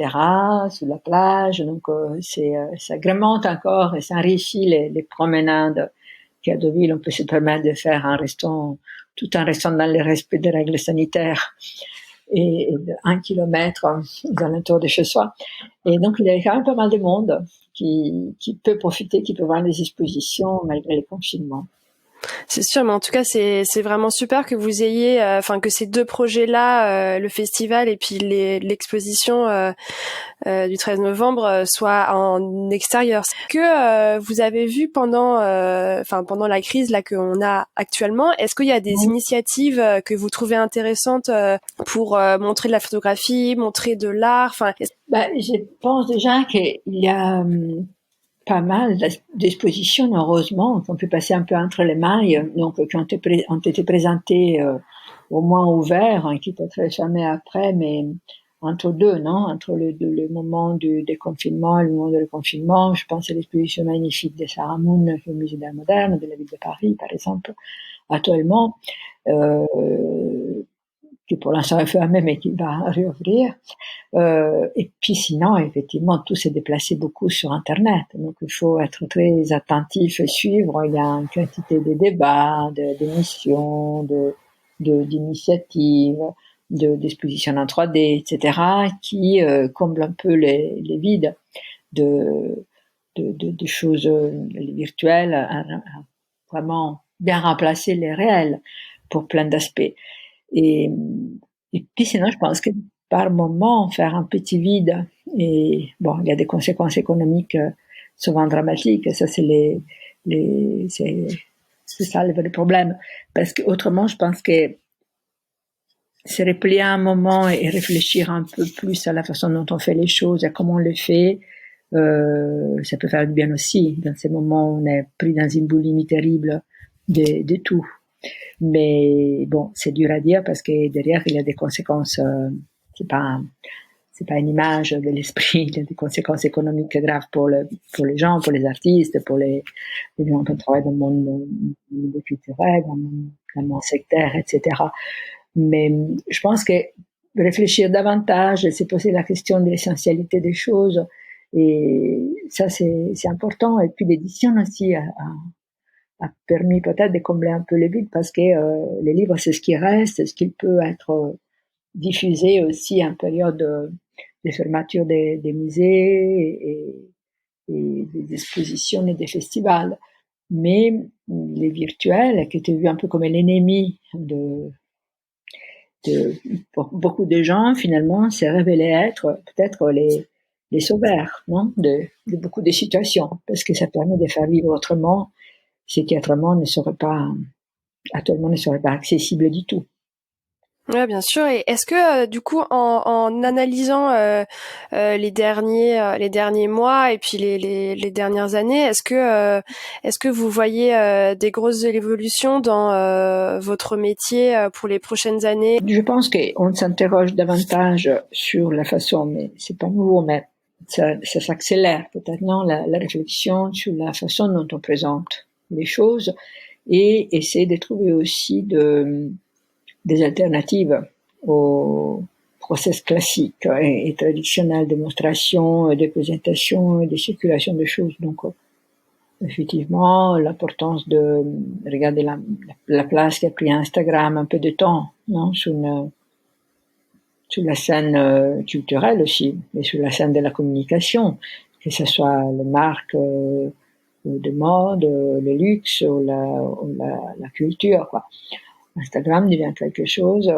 sur la plage. Donc, ça agrémente encore et ça enrichit les promenades qu'à Deauville, on peut se permettre de faire tout en restant dans le respect des règles sanitaires et de 1 kilomètre aux alentours de chez soi. Et donc, il y a quand même pas mal de monde qui peut profiter, qui peut voir les expositions malgré les confinements. C'est sûr, mais en tout cas, c'est vraiment super que vous ayez, que ces deux projets-là, le festival et puis l'exposition du 13 novembre, soient en extérieur. Est-ce que vous avez vu pendant la crise là qu'on a actuellement, est-ce qu'il y a des initiatives que vous trouvez intéressantes pour montrer de la photographie, montrer de l'art, je pense déjà qu'il y a pas mal d'expositions, heureusement, qu'on peut passer un peu entre les mailles, donc qui ont été présentées au moins ouverts, qui peut-être jamais après, mais entre deux, non, entre le moment du déconfinement et le moment du reconfinement. Je pense à l'exposition magnifique de Sarah Moon au musée d'art moderne de la ville de Paris, par exemple, actuellement, qui pour l'instant est fermé mais qui va réouvrir. Et puis sinon, effectivement, tout s'est déplacé beaucoup sur Internet. Donc, il faut être très attentif et suivre. Il y a une quantité de débats, d'émissions, d'initiatives, d'expositions en 3D, etc., qui comblent un peu les vides de choses virtuelles, vraiment bien remplacer les réels pour plein d'aspects. Et puis sinon, je pense que par moment, faire un petit vide, et bon, il y a des conséquences économiques souvent dramatiques, et ça c'est c'est ça le vrai problème. Parce que autrement, je pense que se replier un moment et réfléchir un peu plus à la façon dont on fait les choses, à comment on les fait, ça peut faire du bien aussi. Dans ces moments où on est pris dans une boulimie terrible de tout. Mais bon, c'est dur à dire parce que derrière, il y a des conséquences, c'est pas une image de l'esprit, il y a des conséquences économiques graves pour les gens, pour les artistes, pour les gens qui travaillent dans le monde culturel, dans le monde sectaire, etc. Mais je pense que réfléchir davantage, c'est poser la question de l'essentialité des choses, et ça c'est important. Et puis l'édition aussi a permis peut-être de combler un peu les vides parce que les livres c'est ce qui reste, c'est ce qui peut être diffusé aussi en période de fermeture des musées et des expositions et des festivals. Mais les virtuels, qui étaient vus un peu comme l'ennemi pour beaucoup de gens, finalement, s'est révélé être peut-être les sauveurs, non, de beaucoup de situations, parce que ça permet de faire vivre autrement ce qui actuellement ne serait pas accessible du tout. Ouais, bien sûr. Et est-ce que du coup, en analysant les derniers mois et puis les dernières années, est-ce que vous voyez des grosses évolutions dans votre métier pour les prochaines années? Je pense qu'on s'interroge davantage sur la façon, mais c'est pas nouveau, mais ça s'accélère peut-être, non, la réflexion sur la façon dont on présente les choses et essayer de trouver aussi des alternatives au process classique et traditionnel de démonstration, de présentation et de circulation de choses. Donc, effectivement, l'importance de regarder la place qu'a pris Instagram un peu de temps, non, sur la scène culturelle aussi, mais sur la scène de la communication, que ce soit les marques de mode, le luxe ou la culture, quoi. Instagram devient quelque chose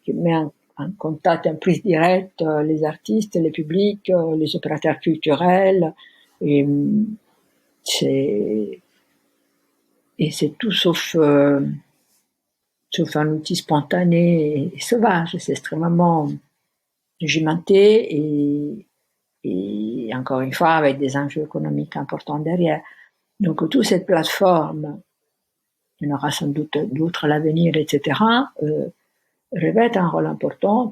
qui met en contact, en prise directe les artistes, les publics, les opérateurs culturels, et c'est tout sauf sauf un outil spontané et sauvage. C'est extrêmement régimenté et encore une fois avec des enjeux économiques importants derrière. Donc toute cette plateforme, il y en aura sans doute d'autres à l'avenir, etc., revêt un rôle important.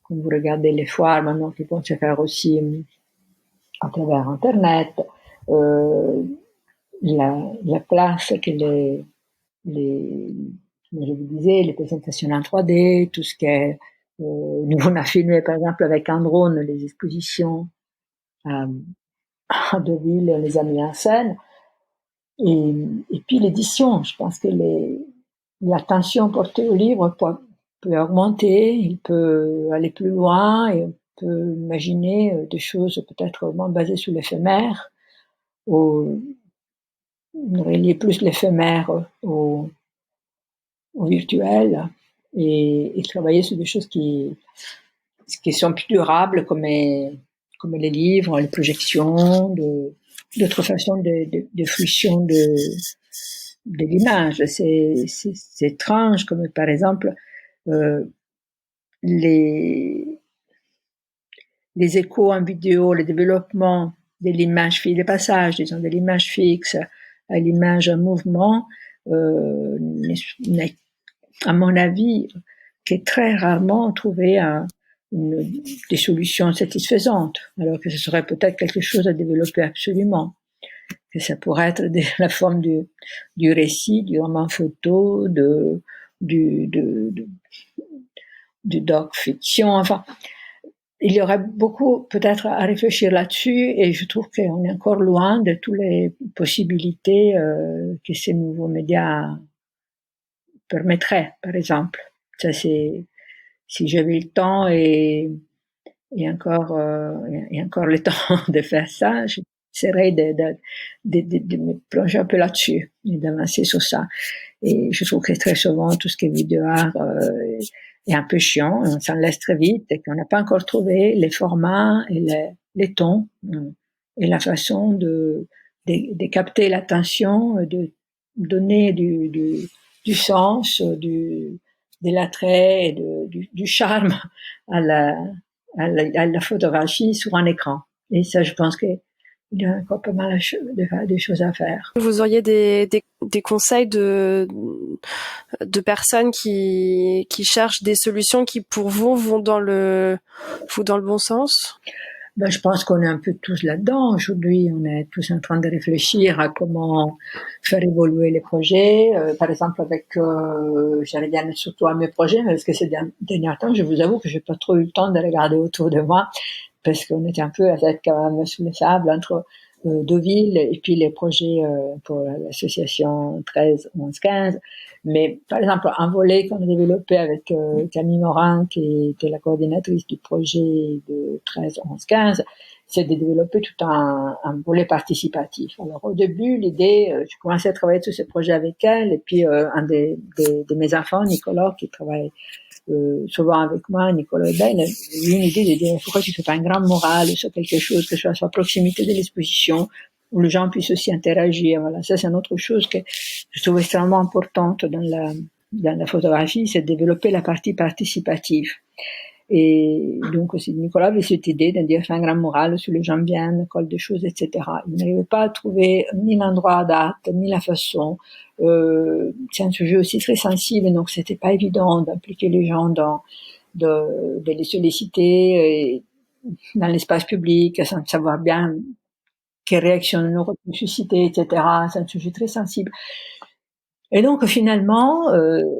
Quand vous regardez les foires maintenant qui vont se faire aussi à travers Internet, la place que comme je vous disais, les présentations en 3D, tout ce qui est, nous on a filmé par exemple avec un drone les expositions à Deauville, on les a mis en scène, et puis l'édition, je pense que l'attention portée au livre peut augmenter, il peut aller plus loin, et on peut imaginer des choses peut-être moins basées sur l'éphémère, ou relier plus l'éphémère au virtuel, et travailler sur des choses qui sont plus durables, comme les livres, les projections, d'autres façons de fruition de l'image. C'est étrange, comme par exemple les échos en vidéo, le développement de l'image fixe, les passages, disons, de l'image fixe à l'image en mouvement, à mon avis, qui est très rarement trouvé des solutions satisfaisantes, alors que ce serait peut-être quelque chose à développer absolument. Que ça pourrait être la forme du récit, du roman photo, du doc fiction, enfin. Il y aurait beaucoup peut-être à réfléchir là-dessus, et je trouve qu'on est encore loin de toutes les possibilités que ces nouveaux médias permettraient, par exemple. Ça, c'est, si j'avais le temps et encore le temps de faire ça, j'essaierais de me plonger un peu là-dessus et d'avancer sur ça. Et je trouve que très souvent, tout ce qui est vidéo art est un peu chiant, on s'en laisse très vite et qu'on n'a pas encore trouvé les formats et les tons et la façon de capter l'attention, de donner du sens, de l'attrait et du charme à la photographie sur un écran. Et ça, je pense qu'il y a encore pas mal de choses à faire. Vous auriez des conseils de personnes qui cherchent des solutions qui, pour vous, vont dans le bon sens? Je pense qu'on est un peu tous là-dedans. Aujourd'hui, on est tous en train de réfléchir à comment faire évoluer les projets. Par exemple, avec, j'allais dire surtout à mes projets, parce que ces derniers temps, je vous avoue que j'ai pas trop eu le temps de regarder autour de moi, parce qu'on était un peu à tête quand même sous le sable entre Deauville et puis les projets pour l'association 13, 11, 15. Mais par exemple, un volet qu'on a développé avec Camille Morin, qui était la coordinatrice du projet de 13, 11, 15, c'est de développer tout un volet participatif. Alors au début, l'idée, je commençais à travailler sur ce projet avec elle, et puis un de mes enfants, Nicolas, qui travaille souvent avec moi, Nicolas Ben, il a eu une idée de dire pourquoi tu fais pas un grand mural sur quelque chose, que ce soit à proximité de l'exposition, où les gens puissent aussi interagir. Voilà, ça c'est une autre chose que je trouve extrêmement importante dans la photographie, c'est de développer la partie participative. Et donc aussi Nicolas avait cette idée de dire faire un grand mural sur les gens viennent, collent des choses, etc. Il n'arrivait pas à trouver ni l'endroit date, ni la façon. C'est un sujet aussi très sensible, donc c'était pas évident d'impliquer les gens de les solliciter dans l'espace public, sans savoir bien quelle réaction on aurait pu susciter, etc. C'est un sujet très sensible. Et donc finalement,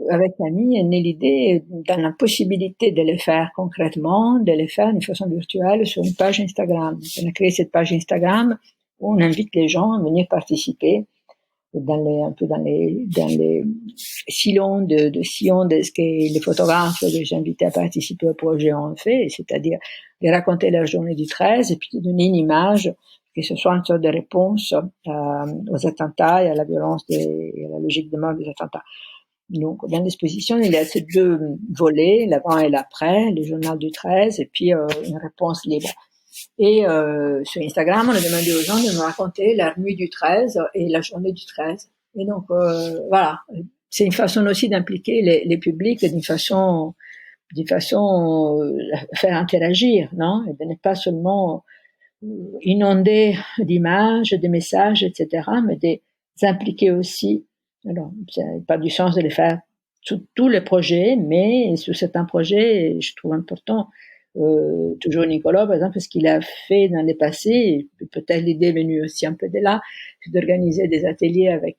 avec l'ami, est née l'idée, dans la possibilité de les faire concrètement, de les faire d'une façon virtuelle sur une page Instagram. On a créé cette page Instagram où on invite les gens à venir participer un peu dans les sillons de ce que les photographes que j'ai invités à participer au projet ont fait, c'est-à-dire de raconter leur journée du 13 et puis de donner une image que ce soit une sorte de réponse aux attentats et à la violence et à la logique de mort des attentats. Donc, dans l'exposition, il y a ces deux volets, l'avant et l'après, le journal du 13 et puis une réponse libre. Et sur Instagram, on a demandé aux gens de nous raconter la nuit du 13 et la journée du 13. Et donc, voilà, c'est une façon aussi d'impliquer les publics d'une façon faire interagir, non? Et de ne pas seulement inonder d'images, de messages, etc., mais de les impliquer aussi. Alors, ça n'a pas du sens de les faire sous tous les projets, mais sous certains projets, je trouve important. Toujours Nicolas, par exemple, ce qu'il a fait dans le passé, peut-être l'idée est venue aussi un peu de là, c'est d'organiser des ateliers avec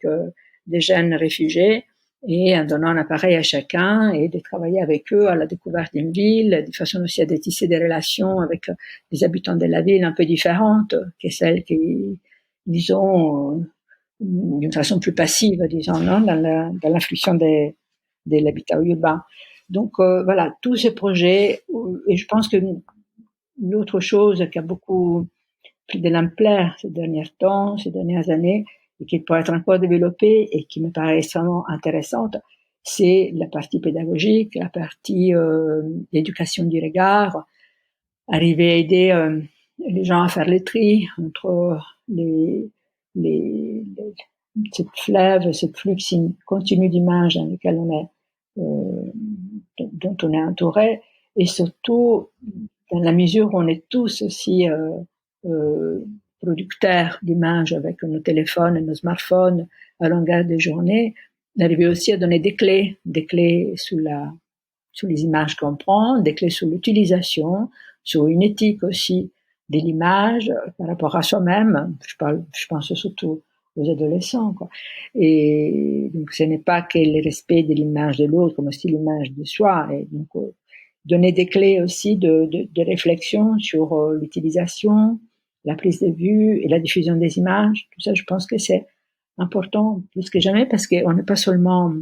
des jeunes réfugiés et en donnant un appareil à chacun et de travailler avec eux à la découverte d'une ville, de façon aussi à tisser des relations avec les habitants de la ville un peu différentes que celles qu'ils ont d'une façon plus passive, disons, non, dans l'influence de l'habitat urbain. Donc voilà, tous ces projets, et je pense que l'autre chose qui a beaucoup pris de l'ampleur ces derniers temps, ces dernières années, et qui pourrait être encore développée et qui me paraît extrêmement intéressante, c'est la partie pédagogique, la partie éducation du regard, arriver à aider les gens à faire le tri entre cette fleuve, ce flux continu d'images dans lequel on est, dont on est entouré, et surtout dans la mesure où on est tous aussi producteurs d'images avec nos téléphones et nos smartphones à longueur de journée, d'arriver aussi à donner des clés sur les images qu'on prend, des clés sur l'utilisation, sur une éthique aussi de l'image par rapport à soi-même. Je pense surtout aux adolescents, quoi. Et donc, ce n'est pas que le respect de l'image de l'autre, comme aussi l'image de soi. Et donc, donner des clés aussi de réflexion sur l'utilisation, la prise de vue et la diffusion des images. Tout ça, je pense que c'est important plus que jamais parce qu'on n'est pas seulement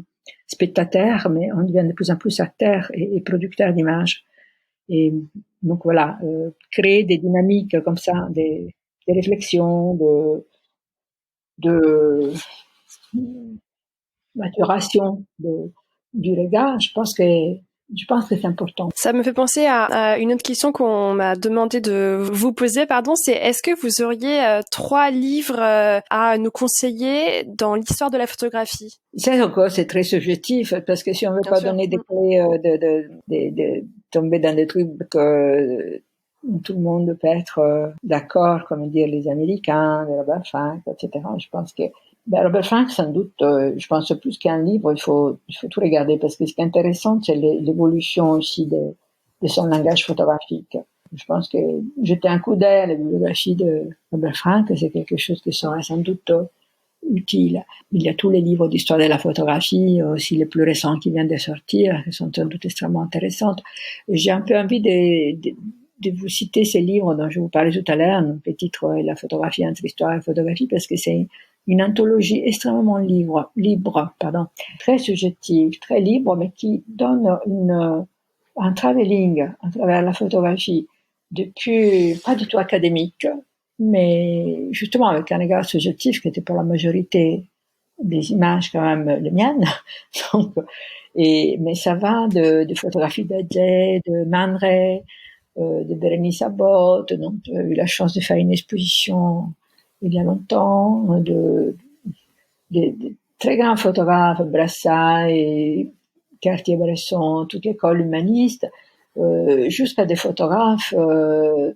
spectateur, mais on devient de plus en plus acteur et producteur d'images. Et donc voilà, créer des dynamiques comme ça, des réflexions, de maturation du regard, je pense que c'est important. Ça me fait penser à une autre question qu'on m'a demandé de vous poser, pardon, c'est est-ce que vous auriez 3 livres à nous conseiller dans l'histoire de la photographie? Ça encore, c'est très subjectif, parce que si on veut Bien pas sûr. donner des clés, de tomber dans des trucs que tout le monde peut être d'accord, comme dire les Américains, les Robert Frank, etc. Je pense que Robert Frank, sans doute, je pense plus qu'un livre, il faut tout regarder, parce que ce qui est intéressant, c'est l'évolution aussi de son langage photographique. Je pense que jeter un coup d'œil à la bibliographie de Robert Frank, c'est quelque chose qui serait sans doute utile. Il y a tous les livres d'histoire de la photographie, aussi les plus récents qui viennent de sortir, qui sont sans doute extrêmement intéressantes. J'ai un peu envie de vous citer ces livres dont je vous parlais tout à l'heure, le titre La photographie entre histoire et photographie, parce que c'est une anthologie extrêmement libre, très subjective, très libre, mais qui donne un travelling à travers la photographie depuis, pas du tout académique, mais justement avec un regard subjectif qui était pour la majorité des images quand même les miennes. Donc, mais ça va de photographies d'Adjet, de Man Ray, de Bérénice Abbott. Donc, j'ai eu la chance de faire une exposition il y a longtemps, de très grands photographes, Brassai, Cartier-Bresson, toute l'école humaniste, jusqu'à des photographes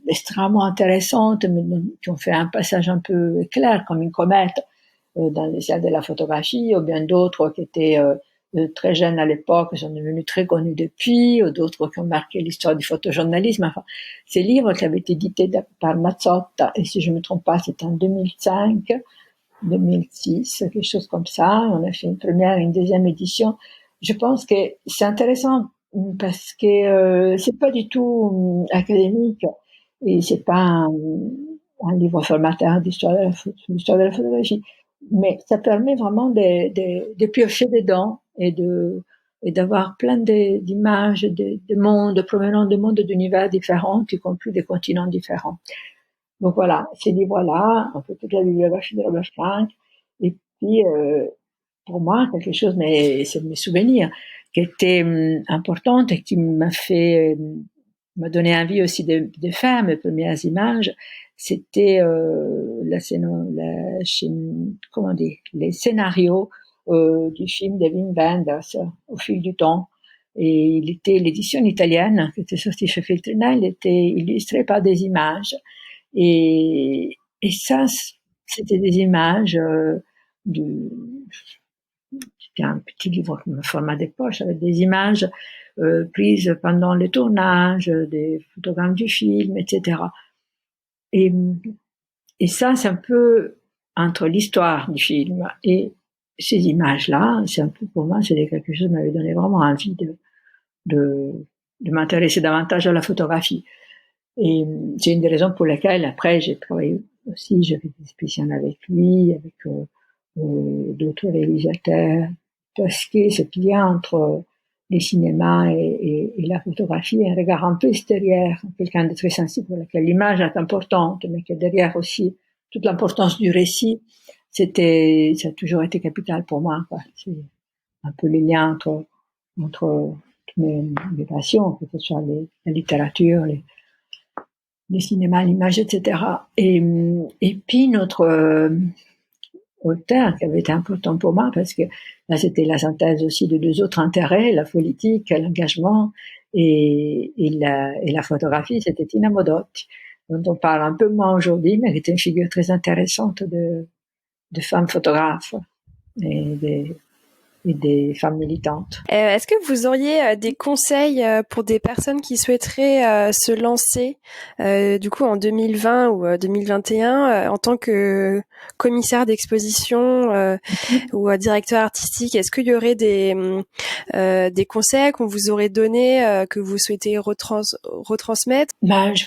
extrêmement intéressantes, mais qui ont fait un passage un peu éclair, comme une comète, dans les ciels de la photographie, ou bien d'autres qui étaient très jeunes à l'époque, qui sont devenus très connus depuis, ou d'autres qui ont marqué l'histoire du photojournalisme. Enfin, ces livres qui avaient été édités par Mazzotta, et si je ne me trompe pas, c'était en 2005, 2006, quelque chose comme ça. On a fait une première et une deuxième édition. Je pense que c'est intéressant parce que c'est pas du tout académique et c'est pas un livre formateur d'histoire de la photographie, mais ça permet vraiment de piocher dedans et d'avoir plein d'images, de mondes provenant de mondes d'univers différents, y compris des continents différents. Donc voilà, ces livres-là, un peu toute la bibliographie de Robert Frank, et puis pour moi quelque chose, mais c'est mes souvenirs, qui était importante et qui m'a donné envie aussi de faire mes premières images. C'était les scénarios du film de Wim Wenders au fil du temps. Et l'édition italienne qui était sortie chez Feltrinelli, elle était illustrée par des images. Et ça, c'était des images c'était un petit livre au format de poche avec des images prises pendant le tournage, des photogrammes du film, etc. Et ça, c'est un peu entre l'histoire du film et ces images-là, c'est un peu pour moi, c'est quelque chose qui m'avait donné vraiment envie de m'intéresser davantage à la photographie. Et c'est une des raisons pour lesquelles après j'ai travaillé aussi, j'ai fait des expositions avec lui, avec d'autres réalisateurs, parce que ce lien entre le cinéma et la photographie, un regard un peu extérieur, quelqu'un de très sensible pour lequel l'image est importante, mais que derrière aussi toute l'importance du récit, ça a toujours été capital pour moi, quoi. C'est un peu les liens entre mes passions, que ce soit la littérature, le cinéma, l'image, etc. Et puis notre auteur qui avait été important pour moi, parce que là c'était la synthèse aussi de deux autres intérêts, la politique, l'engagement et la photographie, c'était Tina Modotti, dont on parle un peu moins aujourd'hui, mais qui était une figure très intéressante de femmes photographes et des femmes militantes. Est-ce que vous auriez des conseils pour des personnes qui souhaiteraient se lancer du coup en 2020 ou 2021 en tant que commissaire d'exposition ou directeur artistique? Est-ce qu'il y aurait des conseils qu'on vous aurait donnés que vous souhaitez retransmettre? Je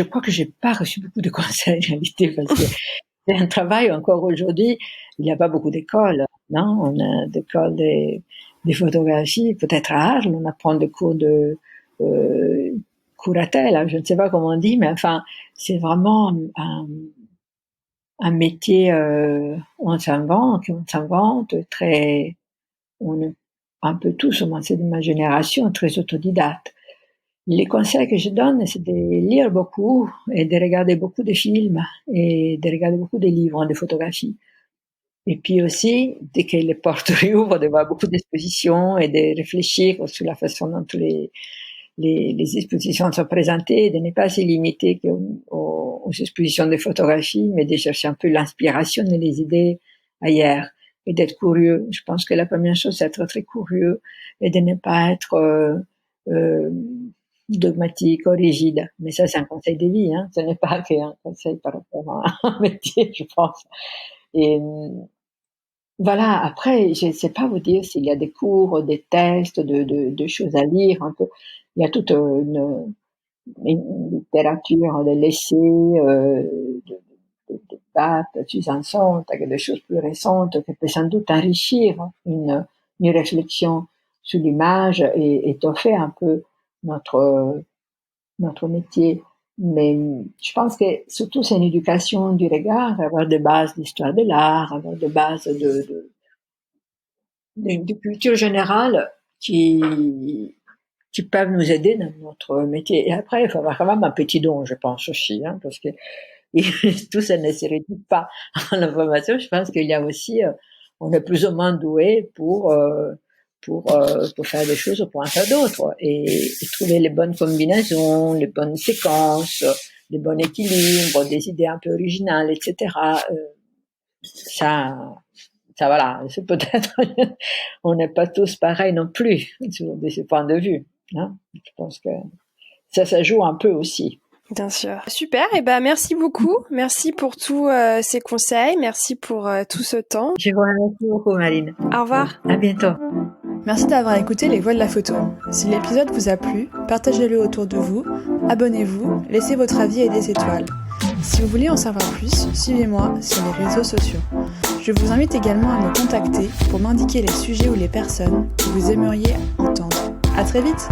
crois que j'ai pas reçu beaucoup de conseils en réalité, parce que c'est un travail encore aujourd'hui. Il n'y a pas beaucoup d'écoles, non? On a d'écoles de photographie, peut-être à Arles, on apprend des cours de curatelle, je ne sais pas comment on dit, mais enfin, c'est vraiment un métier où on s'invente, très, on est un peu tous, au moins c'est de ma génération, très autodidacte. Les conseils que je donne, c'est de lire beaucoup et de regarder beaucoup de films et de regarder beaucoup de livres de photographie. Et puis aussi, dès que les portes réouvrent, de voir beaucoup d'expositions et de réfléchir sur la façon dont les expositions sont présentées, de ne pas se limiter aux expositions de photographie, mais de chercher un peu l'inspiration et les idées ailleurs et d'être curieux. Je pense que la première chose, c'est d'être très curieux et de ne pas être dogmatique ou rigide. Mais ça, c'est un conseil de vie, hein. Ce n'est pas qu'un conseil par rapport à un métier, je pense. Et voilà, après, je ne sais pas vous dire s'il y a des cours, des textes, de choses à lire un peu. Il y a toute une littérature, des laissés, de dates, Suzanne Sontag, des choses plus récentes qui peuvent sans doute enrichir une réflexion sur l'image et étoffer un peu notre métier. Mais je pense que surtout c'est une éducation du regard, avoir des bases d'histoire de l'art, avoir des bases de culture générale qui peuvent nous aider dans notre métier. Et après, il faut avoir quand même un petit don, je pense aussi, hein, parce que tout ça ne se réduit pas à l'information. Je pense qu'il y a aussi, on est plus ou moins doué pour faire des choses ou pour en faire d'autres et trouver les bonnes combinaisons, les bonnes séquences, les bons équilibres, des idées un peu originales, etc. Ça voilà, c'est peut-être, on n'est pas tous pareils non plus de ce point de vue, hein. Je pense que ça joue un peu aussi. Bien sûr. Super, et merci beaucoup. Merci pour tous ces conseils, merci pour tout ce temps. Je vous remercie beaucoup, Marine. Au revoir. À bientôt. Merci d'avoir écouté Les Voix de la photo. Si l'épisode vous a plu, partagez-le autour de vous, abonnez-vous, laissez votre avis et des étoiles. Si vous voulez en savoir plus, suivez-moi sur les réseaux sociaux. Je vous invite également à me contacter pour m'indiquer les sujets ou les personnes que vous aimeriez entendre. À très vite!